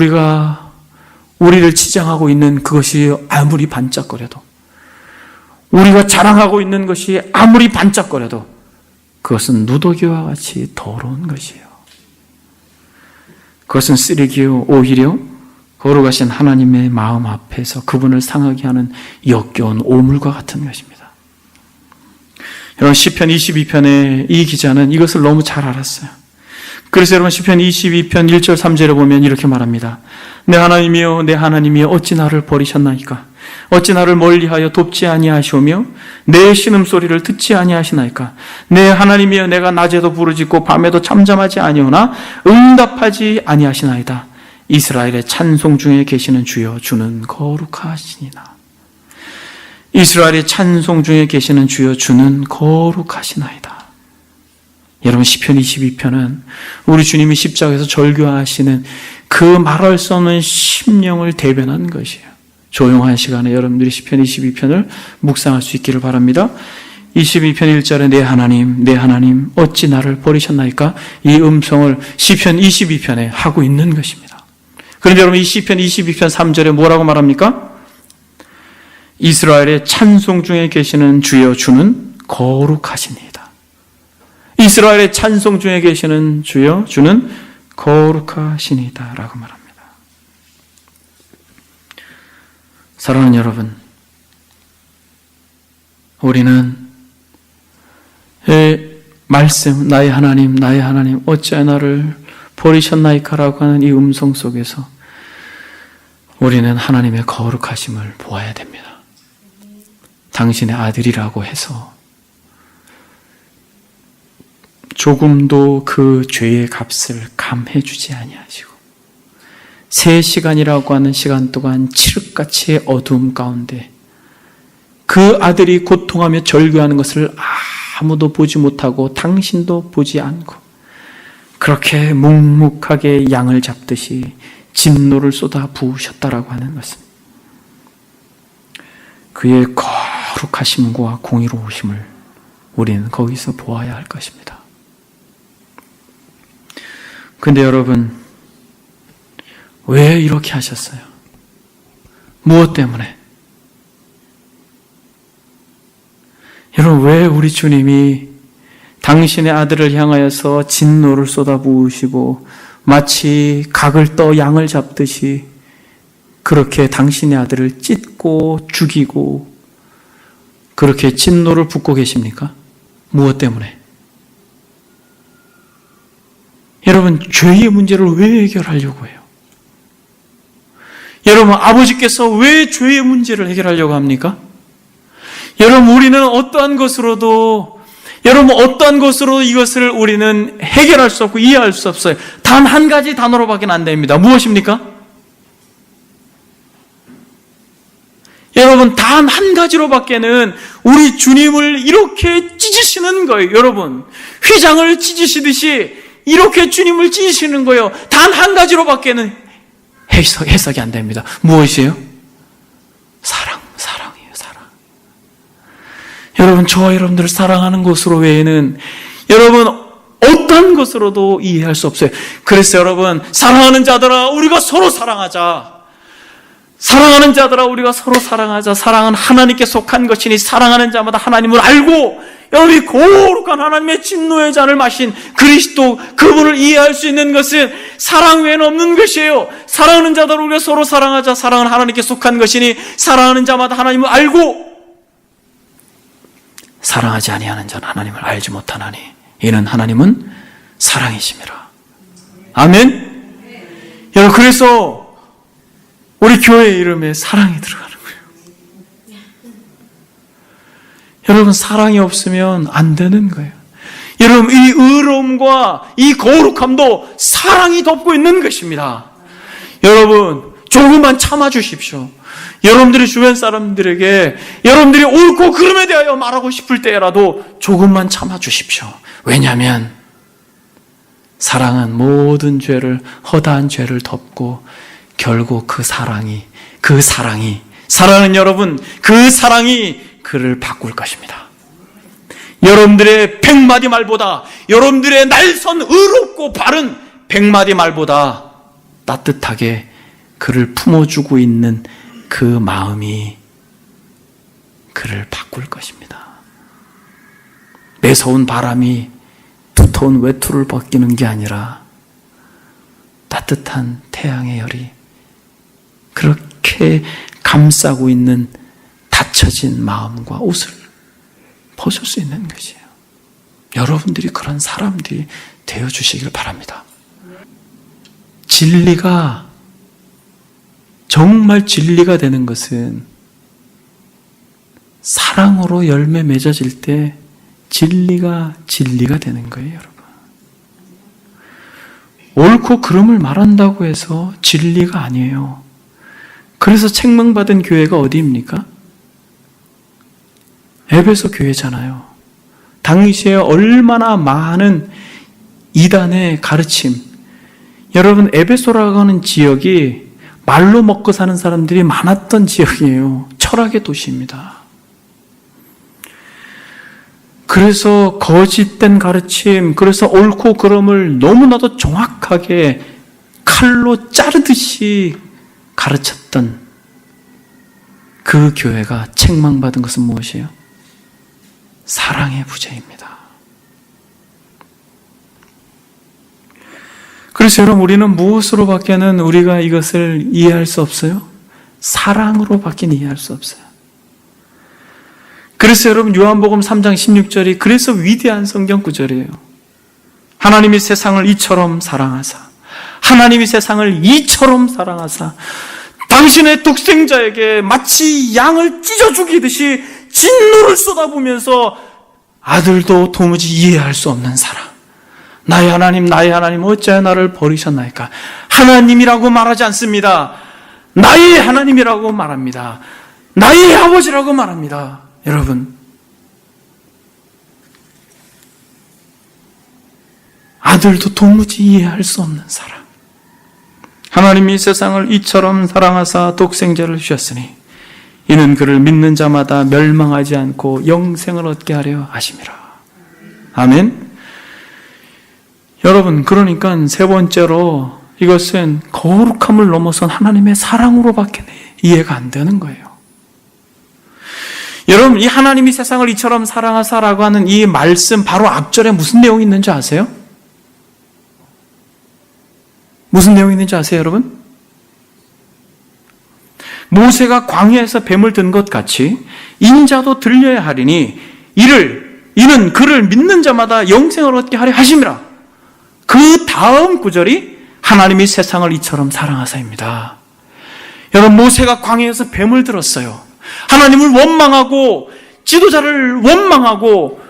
Speaker 1: 우리를 치장하고 있는 그것이 아무리 반짝거려도, 우리가 자랑하고 있는 것이 아무리 반짝거려도 그것은 누더기와 같이 더러운 것이에요. 그것은 쓰레기요, 오히려 거룩하신 하나님의 마음 앞에서 그분을 상하게 하는 역겨운 오물과 같은 것입니다. 여러분, 시편 22편의 이 기자는 이것을 너무 잘 알았어요. 그래서 여러분, 시편 22편 1절 3절에 보면 이렇게 말합니다. 내 하나님이여, 내 하나님이여, 어찌 나를 버리셨나이까? 어찌 나를 멀리하여 돕지 아니하시오며 내 신음소리를 듣지 아니하시나이까? 내 하나님이여, 내가 낮에도 부르짖고 밤에도 잠잠하지 아니오나 응답하지 아니하시나이다. 이스라엘의 찬송 중에 계시는 주여 주는 거룩하시니나. 이스라엘의 찬송 중에 계시는 주여 주는 거룩하시나이다. 여러분, 시편 22편은 우리 주님이 십자가에서 절규하시는 그 말할 수 없는 심령을 대변한 것이에요. 조용한 시간에 여러분들이 시편 22편을 묵상할 수 있기를 바랍니다. 22편 1절에 내 하나님 어찌 나를 버리셨나이까? 이 음성을 시편 22편에 하고 있는 것입니다. 그런데 여러분, 이 시편 22편 3절에 뭐라고 말합니까? 이스라엘의 찬송 중에 계시는 주여 주는 거룩하시니이다. 이스라엘의 찬송 중에 계시는 주여 주는 거룩하시니이다 라고 말합니다. 사랑하는 여러분, 우리는 말씀 나의 하나님 어찌 나를 버리셨나이까 라고 하는 이 음성 속에서 우리는 하나님의 거룩하심을 보아야 됩니다. 당신의 아들이라고 해서 조금도 그 죄의 값을 감해주지 아니하시고 3시간이라고 하는 시간 동안 칠흑같이 어두움 가운데 그 아들이 고통하며 절규하는 것을 아무도 보지 못하고 당신도 보지 않고 그렇게 묵묵하게 양을 잡듯이 진노를 쏟아 부으셨다라고 하는 것은 그의 거룩하심과 공의로우심을 우리는 거기서 보아야 할 것입니다. 근데 여러분, 왜 이렇게 하셨어요? 무엇 때문에? 여러분, 왜 우리 주님이 당신의 아들을 향하여서 진노를 쏟아부으시고 마치 각을 떠 양을 잡듯이 그렇게 당신의 아들을 찢고 죽이고 그렇게 진노를 붓고 계십니까? 무엇 때문에? 여러분, 죄의 문제를 왜 해결하려고 해요? 여러분, 아버지께서 왜 죄의 문제를 해결하려고 합니까? 여러분, 우리는 어떠한 것으로도 이것을 우리는 해결할 수 없고 이해할 수 없어요. 단 한 가지 단어로밖에 안 됩니다. 무엇입니까? 여러분, 단 한 가지로밖에는 우리 주님을 이렇게 찢으시는 거예요. 여러분, 휘장을 찢으시듯이 이렇게 주님을 찢으시는 거예요. 단 한 가지로밖에는 해석이 안 됩니다. 무엇이에요? 사랑이에요, 사랑. 여러분, 저와 여러분들을 사랑하는 것으로 외에는 여러분, 어떤 것으로도 이해할 수 없어요. 그래서 여러분, 사랑하는 자들아, 우리가 서로 사랑하자. 사랑하는 자들아, 우리가 서로 사랑하자. 사랑은 하나님께 속한 것이니 사랑하는 자마다 하나님을 알고 여러분이 거룩한 하나님의 진노의 잔을 마신 그리스도 그분을 이해할 수 있는 것은 사랑 외에는 없는 것이에요. 사랑하는 자들아, 우리가 서로 사랑하자. 사랑은 하나님께 속한 것이니 사랑하는 자마다 하나님을 알고 사랑하지 아니하는 자는 하나님을 알지 못하나니 이는 하나님은 사랑이심이라. 아멘. 여러분, 그래서 우리 교회의 이름에 사랑이 들어가는 거예요. 여러분, 사랑이 없으면 안 되는 거예요. 여러분, 이 의로움과 이 거룩함도 사랑이 덮고 있는 것입니다. 여러분, 조금만 참아주십시오. 여러분들이 주변 사람들에게 여러분들이 옳고 그름에 대하여 말하고 싶을 때라도 조금만 참아주십시오. 왜냐하면 사랑은 모든 죄를, 허다한 죄를 덮고 결국 사랑은 여러분, 그 사랑이 그를 바꿀 것입니다. 여러분들의 100마디 말보다, 여러분들의 날선 의롭고 바른 100마디 말보다 따뜻하게 그를 품어주고 있는 그 마음이 그를 바꿀 것입니다. 매서운 바람이 두터운 외투를 벗기는 게 아니라 따뜻한 태양의 열이 그렇게 감싸고 있는 닫혀진 마음과 옷을 벗을 수 있는 것이에요. 여러분들이 그런 사람들이 되어주시길 바랍니다. 진리가, 정말 진리가 되는 것은 사랑으로 열매 맺어질 때 진리가 되는 거예요, 여러분. 옳고 그름을 말한다고 해서 진리가 아니에요. 그래서 책망받은 교회가 어디입니까? 에베소 교회잖아요. 당시에 얼마나 많은 이단의 가르침. 여러분, 에베소라고 하는 지역이 말로 먹고 사는 사람들이 많았던 지역이에요. 철학의 도시입니다. 그래서 거짓된 가르침, 그래서 옳고 그름을 너무나도 정확하게 칼로 자르듯이 가르쳤던 그 교회가 책망받은 것은 무엇이에요? 사랑의 부재입니다. 그래서 여러분, 우리는 무엇으로밖에는 우리가 이것을 이해할 수 없어요? 사랑으로밖에 이해할 수 없어요. 그래서 여러분, 요한복음 3장 16절이 그래서 위대한 성경 구절이에요. 하나님이 세상을 이처럼 사랑하사, 하나님이 세상을 이처럼 사랑하사 당신의 독생자에게 마치 양을 찢어 죽이듯이 진노를 쏟아부으면서 아들도 도무지 이해할 수 없는 사랑. 나의 하나님, 나의 하나님, 어찌하여 나를 버리셨나이까? 하나님이라고 말하지 않습니다. 나의 하나님이라고 말합니다. 나의 아버지라고 말합니다. 여러분, 아들도 도무지 이해할 수 없는 사랑. 하나님이 세상을 이처럼 사랑하사 독생자를 주셨으니 이는 그를 믿는 자마다 멸망하지 않고 영생을 얻게 하려 하심이라. 아멘. 여러분, 그러니까 세 번째로 이것은 거룩함을 넘어선 하나님의 사랑으로밖에 이해가 안 되는 거예요. 여러분, 이 하나님이 세상을 이처럼 사랑하사라고 하는 이 말씀 바로 앞절에 무슨 내용이 있는지 아세요? 무슨 내용이 있는지 아세요, 여러분? 모세가 광야에서 뱀을 든 것 같이 인자도 들려야 하리니 이는 그를 믿는 자마다 영생을 얻게 하려 하심이라. 그 다음 구절이 하나님이 세상을 이처럼 사랑하사입니다. 여러분, 모세가 광야에서 뱀을 들었어요. 하나님을 원망하고 지도자를 원망하고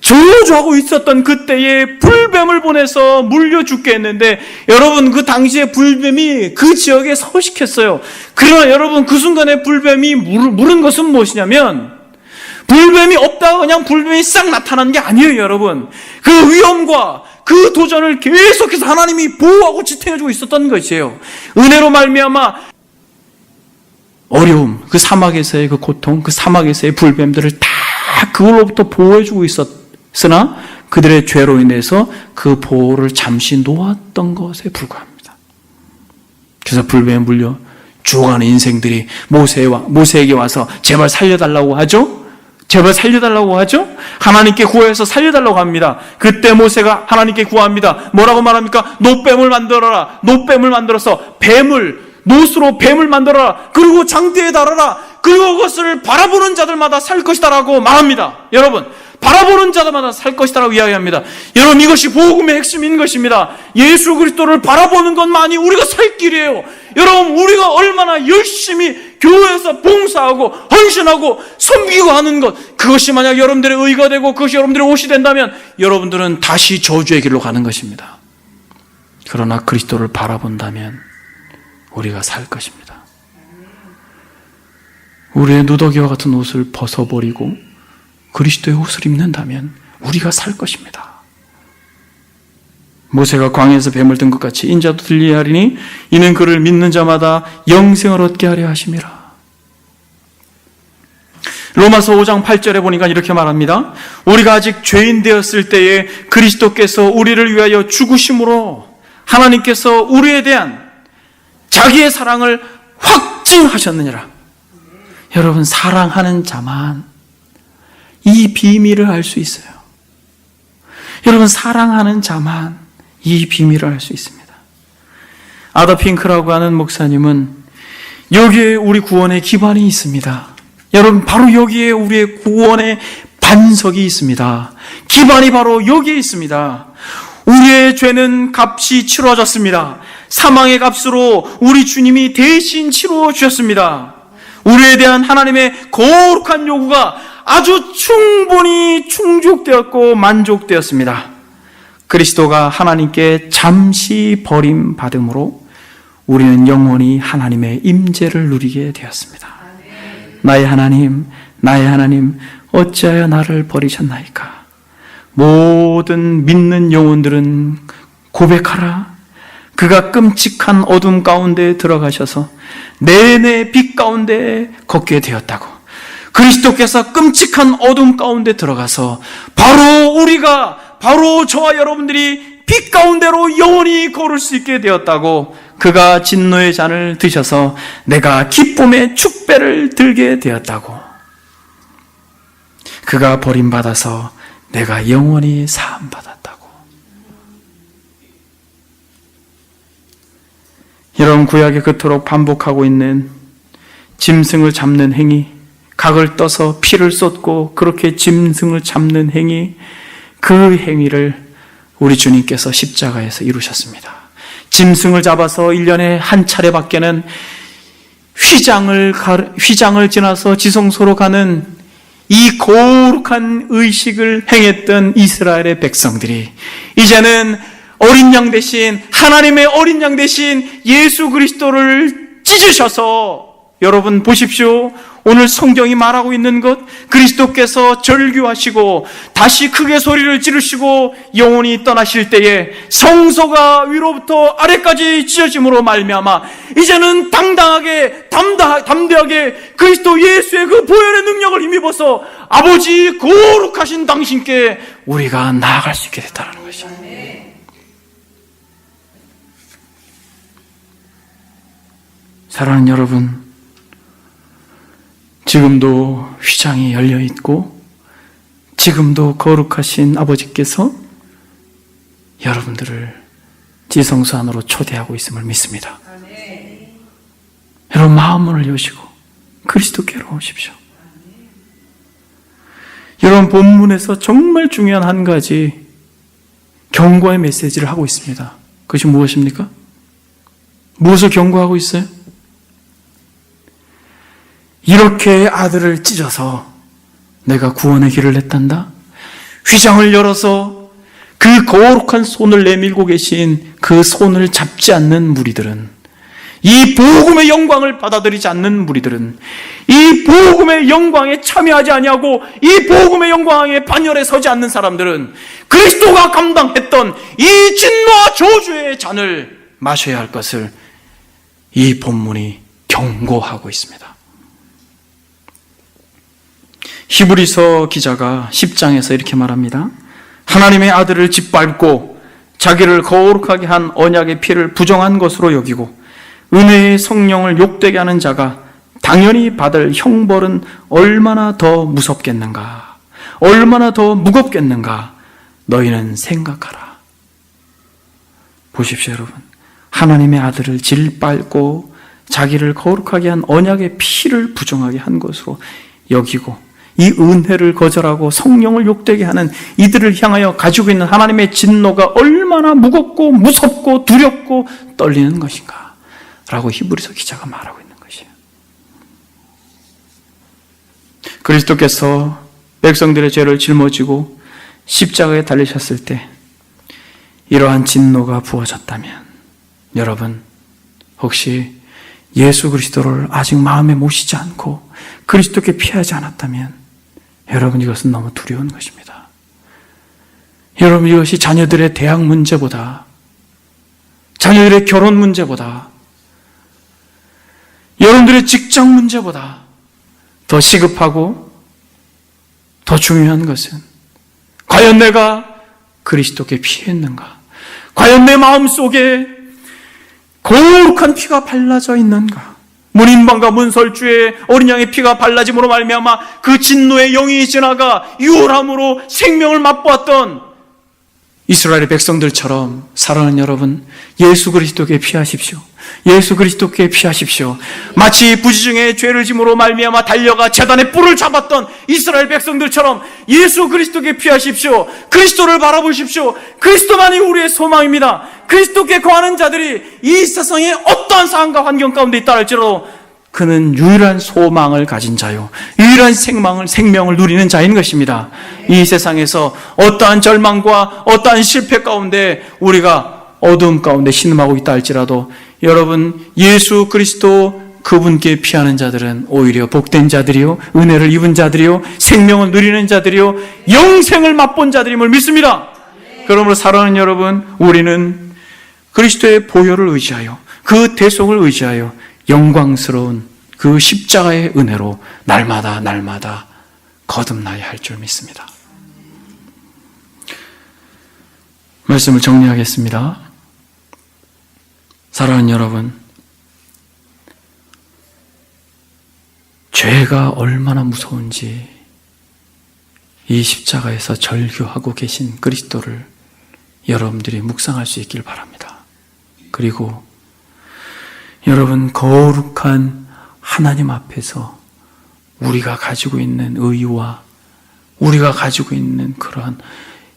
Speaker 1: 저주하고 있었던 그때에 불뱀을 보내서 물려 죽게 했는데, 여러분, 그 당시에 불뱀이 그 지역에 서식했어요. 그러나 여러분, 그 순간에 불뱀이 물은 것은 무엇이냐면, 불뱀이 없다가 그냥 불뱀이 싹 나타난 게 아니에요, 여러분. 그 위험과 그 도전을 계속해서 하나님이 보호하고 지탱해주고 있었던 것이에요. 은혜로 말미암아 어려움, 그 사막에서의 그 고통, 그 사막에서의 불뱀들을 다 그걸로부터 보호해주고 있었으나 그들의 죄로 인해서 그 보호를 잠시 놓았던 것에 불과합니다. 그래서 불뱀에 물려 죽어가는 인생들이 모세에게 와서 제발 살려달라고 하죠? 제발 살려달라고 하죠? 하나님께 구해서 살려달라고 합니다. 그때 모세가 하나님께 구합니다. 뭐라고 말합니까? 노뱀을 만들어라. 노뱀을 만들어서 노스로 뱀을 만들어라. 그리고 장대에 달아라. 그리고 그것을 바라보는 자들마다 살 것이다라고 말합니다. 여러분, 바라보는 자들마다 살 것이다라고 이야기합니다. 여러분, 이것이 복음의 핵심인 것입니다. 예수 그리스도를 바라보는 것만이 우리가 살 길이에요. 여러분, 우리가 얼마나 열심히 교회에서 봉사하고 헌신하고 섬기고 하는 것, 그것이 만약 여러분들의 의가 되고 그것이 여러분들의 옷이 된다면 여러분들은 다시 저주의 길로 가는 것입니다. 그러나 그리스도를 바라본다면 우리가 살 것입니다. 우리의 누더기와 같은 옷을 벗어버리고 그리스도의 옷을 입는다면 우리가 살 것입니다. 모세가 광야에서 뱀을 든 것 같이 인자도 들리게 하리니 이는 그를 믿는 자마다 영생을 얻게 하려 하심이라. 로마서 5장 8절에 보니까 이렇게 말합니다. 우리가 아직 죄인 되었을 때에 그리스도께서 우리를 위하여 죽으심으로 하나님께서 우리에 대한 자기의 사랑을 확증하셨느니라. 여러분, 사랑하는 자만 이 비밀을 알 수 있어요. 여러분, 사랑하는 자만 이 비밀을 알 수 있습니다. 아더 핑크라고 하는 목사님은 여기에 우리 구원의 기반이 있습니다. 여러분, 바로 여기에 우리의 구원의 반석이 있습니다. 기반이 바로 여기에 있습니다. 우리의 죄는 값이 치러졌습니다. 사망의 값으로 우리 주님이 대신 치러 주셨습니다. 우리에 대한 하나님의 거룩한 요구가 아주 충분히 충족되었고 만족되었습니다. 그리스도가 하나님께 잠시 버림받음으로 우리는 영원히 하나님의 임재를 누리게 되었습니다. 나의 하나님, 나의 하나님, 어찌하여 나를 버리셨나이까? 모든 믿는 영혼들은 고백하라. 그가 끔찍한 어둠 가운데 들어가셔서 내내 빛 가운데 걷게 되었다고. 그리스도께서 끔찍한 어둠 가운데 들어가서 바로 저와 여러분들이 빛 가운데로 영원히 걸을 수 있게 되었다고. 그가 진노의 잔을 드셔서 내가 기쁨의 축배를 들게 되었다고. 그가 버림받아서 내가 영원히 사함받았다고. 이런 구약에 그토록 반복하고 있는 짐승을 잡는 행위, 각을 떠서 피를 쏟고 그렇게 짐승을 잡는 행위, 그 행위를 우리 주님께서 십자가에서 이루셨습니다. 짐승을 잡아서 1년에 한 차례밖에는 휘장을 지나서 지성소로 가는 이 거룩한 의식을 행했던 이스라엘의 백성들이 이제는 어린 양 대신, 하나님의 어린 양 대신 예수 그리스도를 찢으셔서, 여러분 보십시오. 오늘 성경이 말하고 있는 것, 그리스도께서 절규하시고 다시 크게 소리를 지르시고 영원히 떠나실 때에 성소가 위로부터 아래까지 찢어짐으로 말미암아 이제는 당당하게 담대하게 그리스도 예수의 그 보혈의 능력을 힘입어서 아버지 거룩하신 당신께 우리가 나아갈 수 있게 됐다는 것이죠. 사랑하는 여러분, 지금도 휘장이 열려있고 지금도 거룩하신 아버지께서 여러분들을 지성소 안으로 초대하고 있음을 믿습니다. 여러분 마음문을 여시고 그리스도께로 오십시오. 여러분 본문에서 정말 중요한 한 가지 경고의 메시지를 하고 있습니다. 그것이 무엇입니까? 무엇을 경고하고 있어요? 이렇게 아들을 찢어서 내가 구원의 길을 냈단다. 휘장을 열어서 그 거룩한 손을 내밀고 계신 그 손을 잡지 않는 무리들은, 이 복음의 영광을 받아들이지 않는 무리들은, 이 복음의 영광에 참여하지 아니하고 이 복음의 영광의 반열에 서지 않는 사람들은 그리스도가 감당했던 이 진노와 저주의 잔을 마셔야 할 것을 이 본문이 경고하고 있습니다. 히브리서 기자가 10장에서 이렇게 말합니다. 하나님의 아들을 짓밟고 자기를 거룩하게 한 언약의 피를 부정한 것으로 여기고 은혜의 성령을 욕되게 하는 자가 당연히 받을 형벌은 얼마나 더 무섭겠는가, 얼마나 더 무겁겠는가 너희는 생각하라. 보십시오 여러분, 하나님의 아들을 짓밟고 자기를 거룩하게 한 언약의 피를 부정하게 한 것으로 여기고 이 은혜를 거절하고 성령을 욕되게 하는 이들을 향하여 가지고 있는 하나님의 진노가 얼마나 무겁고 무섭고 두렵고 떨리는 것인가 라고 히브리서 기자가 말하고 있는 것이에요. 그리스도께서 백성들의 죄를 짊어지고 십자가에 달리셨을 때 이러한 진노가 부어졌다면, 여러분 혹시 예수 그리스도를 아직 마음에 모시지 않고 그리스도께 피하지 않았다면 여러분 이것은 너무 두려운 것입니다. 여러분 이것이 자녀들의 대학 문제보다, 자녀들의 결혼 문제보다, 여러분들의 직장 문제보다 더 시급하고 더 중요한 것은 과연 내가 그리스도께 피했는가? 과연 내 마음속에 거룩한 피가 발라져 있는가? 문인방과 문설주의 어린 양의 피가 발라짐으로 말미암아 그 진노의 영이 지나가 유월함으로 생명을 맛보았던 이스라엘의 백성들처럼, 사랑하는 여러분, 예수 그리스도께 피하십시오. 예수 그리스도께 피하십시오. 마치 부지중에 죄를 짐으로 말미암아 달려가 제단의 뿔을 잡았던 이스라엘 백성들처럼 예수 그리스도께 피하십시오. 그리스도를 바라보십시오. 그리스도만이 우리의 소망입니다. 그리스도께 거하는 자들이 이 세상의 어떠한 상황과 환경 가운데 있다 할지라도 그는 유일한 소망을 가진 자요, 유일한 생명을 누리는 자인 것입니다. 이 세상에서 어떠한 절망과 어떠한 실패 가운데 우리가 어두움 가운데 신음하고 있다 할지라도 여러분, 예수 그리스도 그분께 피하는 자들은 오히려 복된 자들이요, 은혜를 입은 자들이요, 생명을 누리는 자들이요, 영생을 맛본 자들임을 믿습니다. 그러므로 사랑하는 여러분, 우리는 그리스도의 보혈을 의지하여, 그 대속을 의지하여 영광스러운 그 십자가의 은혜로 날마다 거듭나야 할 줄 믿습니다. 말씀을 정리하겠습니다. 사랑하는 여러분, 죄가 얼마나 무서운지 이 십자가에서 절규하고 계신 그리스도를 여러분들이 묵상할 수 있길 바랍니다. 그리고 여러분, 거룩한 하나님 앞에서 우리가 가지고 있는 의와 우리가 가지고 있는 그러한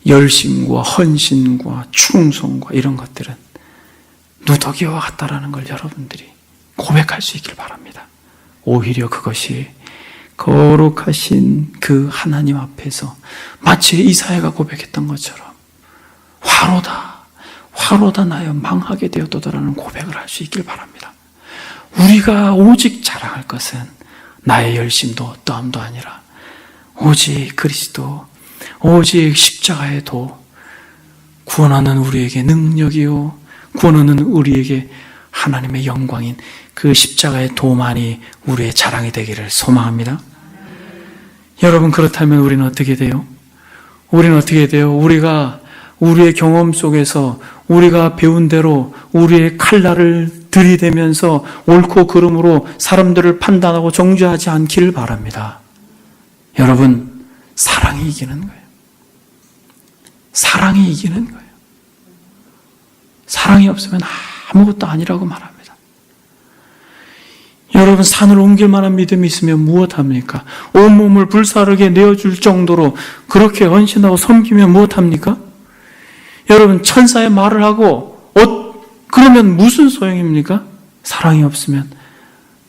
Speaker 1: 열심과 헌신과 충성과 이런 것들은 누더기와 같다라는 걸 여러분들이 고백할 수 있길 바랍니다. 오히려 그것이 거룩하신 그 하나님 앞에서 마치 이사야가 고백했던 것처럼 화로다 나여 망하게 되었도다라는 고백을 할 수 있길 바랍니다. 우리가 오직 자랑할 것은 나의 열심도 어떠함도 아니라 오직 그리스도, 오직 십자가의 도, 구원하는 우리에게 능력이요, 구원하는 우리에게 하나님의 영광인 그 십자가의 도만이 우리의 자랑이 되기를 소망합니다. 여러분, 그렇다면 우리는 어떻게 돼요? 우리가 우리의 경험 속에서 우리가 배운 대로 우리의 칼날을 들이대면서 옳고 그름으로 사람들을 판단하고 정죄하지 않기를 바랍니다. 여러분, 사랑이 이기는 거예요. 사랑이 이기는 거예요. 사랑이 없으면 아무것도 아니라고 말합니다. 여러분, 산을 옮길 만한 믿음이 있으면 무엇합니까? 온몸을 불사르게 내어줄 정도로 그렇게 헌신하고 섬기면 무엇합니까? 여러분, 천사의 말을 하고 그러면 무슨 소용입니까? 사랑이 없으면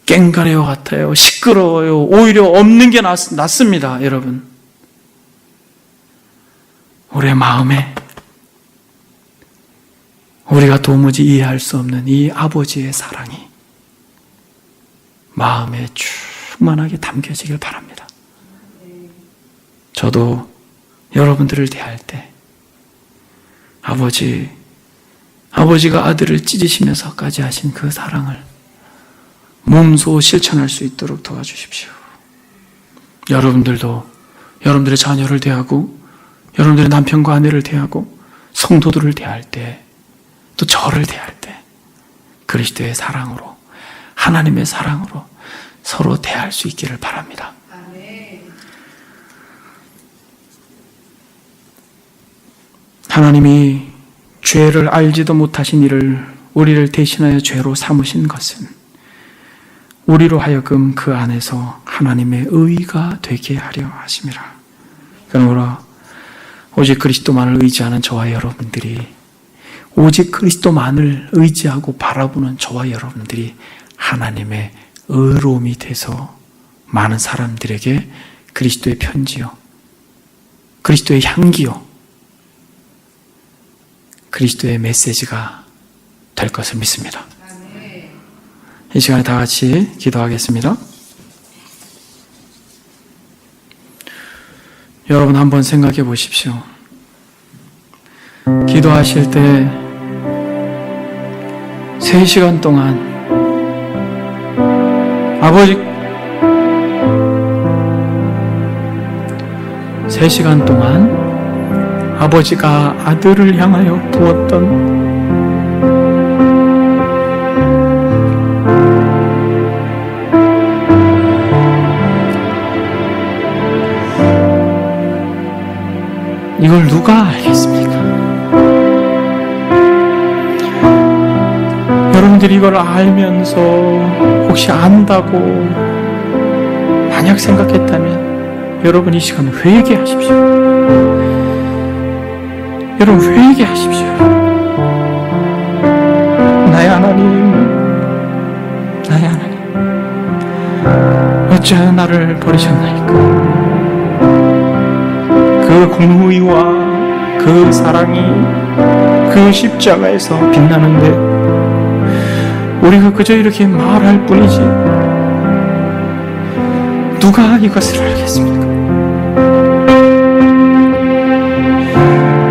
Speaker 1: 꽹가리와 같아요. 시끄러워요. 오히려 없는 게 낫습니다. 여러분, 우리의 마음에 우리가 도무지 이해할 수 없는 이 아버지의 사랑이 마음에 충만하게 담겨지길 바랍니다. 저도 여러분들을 대할 때 아버지가 아들을 찢으시면서까지 하신 그 사랑을 몸소 실천할 수 있도록 도와주십시오. 여러분들도 여러분들의 자녀를 대하고 여러분들의 남편과 아내를 대하고 성도들을 대할 때, 또 저를 대할 때 그리스도의 사랑으로, 하나님의 사랑으로 서로 대할 수 있기를 바랍니다. 하나님이 죄를 알지도 못하신 우리를 대신하여 죄로 삼으신 것은 우리로 하여금 그 안에서 하나님의 의가 되게 하려 하심이라. 그러므로 오직 그리스도만을 의지하는 저와 여러분들이, 오직 그리스도만을 의지하고 바라보는 저와 여러분들이 하나님의 의로움이 돼서 많은 사람들에게 그리스도의 편지요, 그리스도의 향기요, 그리스도의 메시지가 될 것을 믿습니다. 이 시간에 다 같이 기도하겠습니다. 여러분, 한번 생각해 보십시오. 기도하실 때 3시간 동안 아버지, 3시간 동안 아버지가 아들을 향하여 부었던 이걸 누가 알겠습니까? 여러분들이 이걸 알면서 혹시 안다고 만약 생각했다면 여러분, 이 시간 회개하십시오. 여러분, 회개하십시오. 나의 하나님, 어찌하여 나를 버리셨나이까? 그 공의와 그 사랑이 그 십자가에서 빛나는데 우리가 그저 이렇게 말할 뿐이지 누가 이것을 알겠습니까?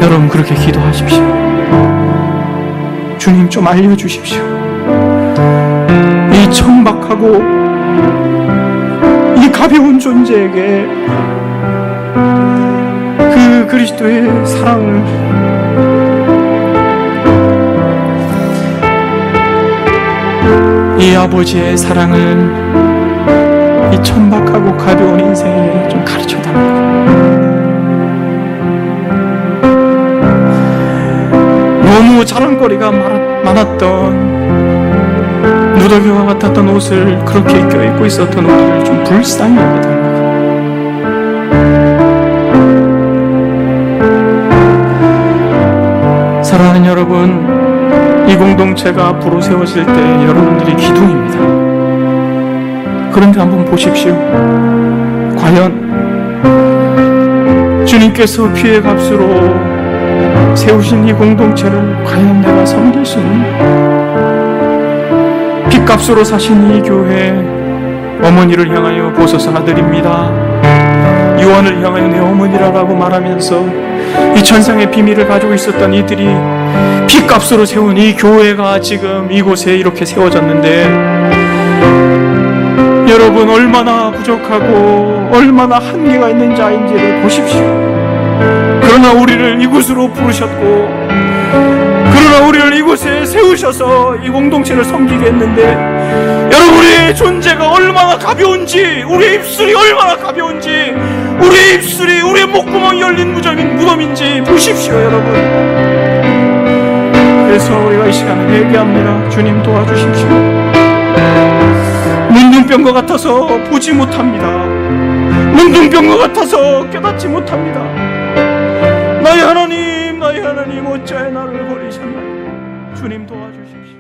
Speaker 1: 여러분 그렇게 기도하십시오. 주님 좀 알려주십시오. 이 천박하고 이 가벼운 존재에게 그 그리스도의 사랑을 이 아버지의 사랑을 이 천박하고 가벼운 인생에 좀 가르쳐달라고. 너무 자랑거리가 많았던 누더기와 같았던 옷을 그렇게 껴입고 있었던 우리를 좀 불쌍히 여겨달라고. 사랑하는 여러분, 이 공동체가 앞으로 세워질 때 여러분들이 기둥입니다. 그런데 한번 보십시오. 과연 주님께서 피의 값으로 세우신 이 공동체를 과연 내가 섬길 수 있는, 핏값으로 사신 이 교회, 어머니를 향하여 보소서 아들입니다, 요한을 향하여 내 어머니라고 말하면서 이 천상의 비밀을 가지고 있었던 이들이 핏값으로 세운 이 교회가 지금 이곳에 이렇게 세워졌는데 여러분 얼마나 부족하고 얼마나 한계가 있는 자인지를 보십시오. 그러나 우리를 이곳으로 부르셨고, 그러나 우리를 이곳에 세우셔서 이 공동체를 섬기게 했는데 여러분 우리의 존재가 얼마나 가벼운지, 우리의 입술이 얼마나 가벼운지, 우리의 입술이 우리의 목구멍이 열린 무덤인지 보십시오 여러분. 그래서 우리가 이 시간에 회개합니다. 주님 도와주십시오. 문둥병과 같아서 보지 못합니다. 문둥병과 같아서 깨닫지 못합니다. 나의 하나님, 나의 하나님, 어찌하여 나를 버리셨나요? 주님 도와주십시오.